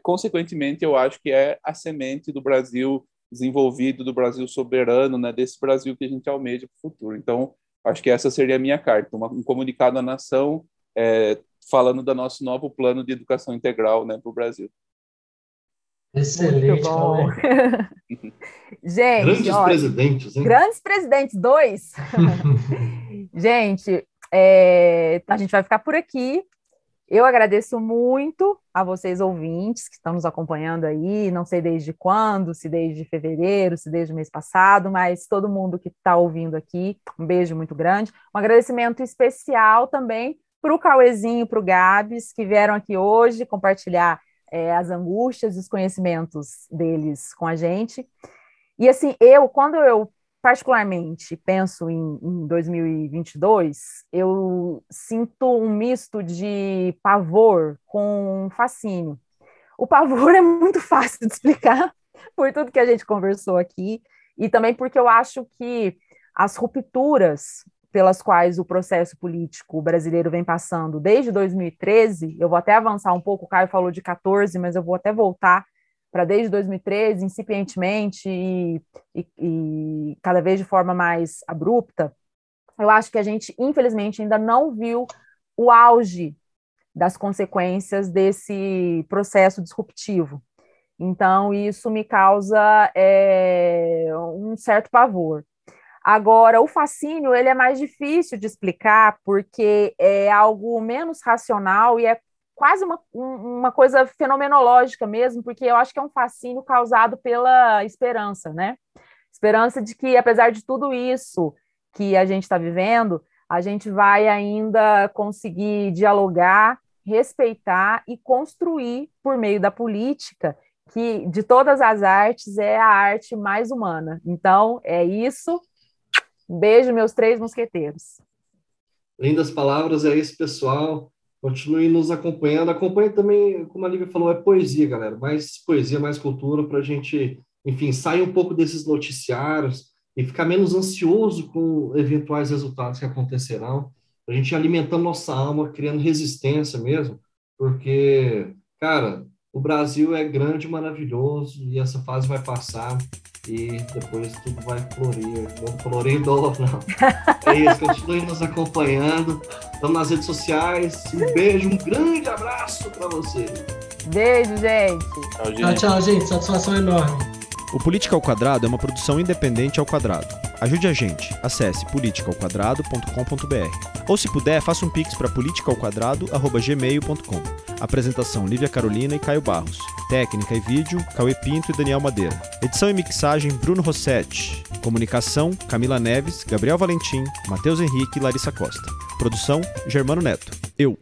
[SPEAKER 3] consequentemente, eu acho que é a semente do Brasil desenvolvido, do Brasil soberano, né, desse Brasil que a gente almeja para o futuro. Então, acho que essa seria a minha carta, um comunicado à nação, falando do nosso novo plano de educação integral, né, para o Brasil.
[SPEAKER 4] Excelente, Cauê.
[SPEAKER 1] Gente,
[SPEAKER 2] grandes presidentes, hein?
[SPEAKER 1] Grandes presidentes, 2. Gente, a gente vai ficar por aqui. Eu agradeço muito a vocês ouvintes que estão nos acompanhando aí, não sei desde quando, se desde fevereiro, se desde o mês passado, mas todo mundo que está ouvindo aqui, um beijo muito grande. Um agradecimento especial também para o Cauezinho e para o Gabs, que vieram aqui hoje compartilhar as angústias e os conhecimentos deles com a gente. E assim, quando eu particularmente penso em 2022, eu sinto um misto de pavor com fascínio. O pavor é muito fácil de explicar, por tudo que a gente conversou aqui, e também porque eu acho que as rupturas pelas quais o processo político brasileiro vem passando desde 2013, eu vou até avançar um pouco, o Caio falou de 14, mas eu vou até voltar para desde 2013, incipientemente e cada vez de forma mais abrupta. Eu acho que a gente, infelizmente, ainda não viu o auge das consequências desse processo disruptivo. Então, isso me causa um certo pavor. Agora, o fascínio, ele é mais difícil de explicar porque é algo menos racional e é quase uma coisa fenomenológica mesmo, porque eu acho que é um fascínio causado pela esperança, né? Esperança de que, apesar de tudo isso que a gente está vivendo, a gente vai ainda conseguir dialogar, respeitar e construir por meio da política, que de todas as artes é a arte mais humana. Então, é isso. Beijo, meus 3 mosqueteiros.
[SPEAKER 2] Lindas palavras, é isso, pessoal. Continue nos acompanhando. Acompanhe também, como a Lívia falou, é poesia, galera. Mais poesia, mais cultura, para a gente, enfim, sair um pouco desses noticiários e ficar menos ansioso com eventuais resultados que acontecerão. A gente alimentando nossa alma, criando resistência mesmo, porque, cara, o Brasil é grande, maravilhoso, e essa fase vai passar. E depois tudo vai florir. Não florir não. É isso, continue nos acompanhando. Estamos nas redes sociais. Um beijo, um grande abraço para vocês.
[SPEAKER 1] Beijo, gente.
[SPEAKER 4] Tchau, gente. Satisfação enorme.
[SPEAKER 5] O Política ao Quadrado é uma produção independente ao quadrado. Ajude a gente. Acesse politicaoquadrado.com.br. Ou, se puder, faça um pix para politicaoquadrado@gmail.com. Apresentação: Lívia Carolina e Caio Barros. Técnica e vídeo: Cauê Pinto e Daniel Madeira. Edição e mixagem: Bruno Rossetti. Comunicação: Camila Neves, Gabriel Valentim, Matheus Henrique e Larissa Costa. Produção: Germano Neto. Eu.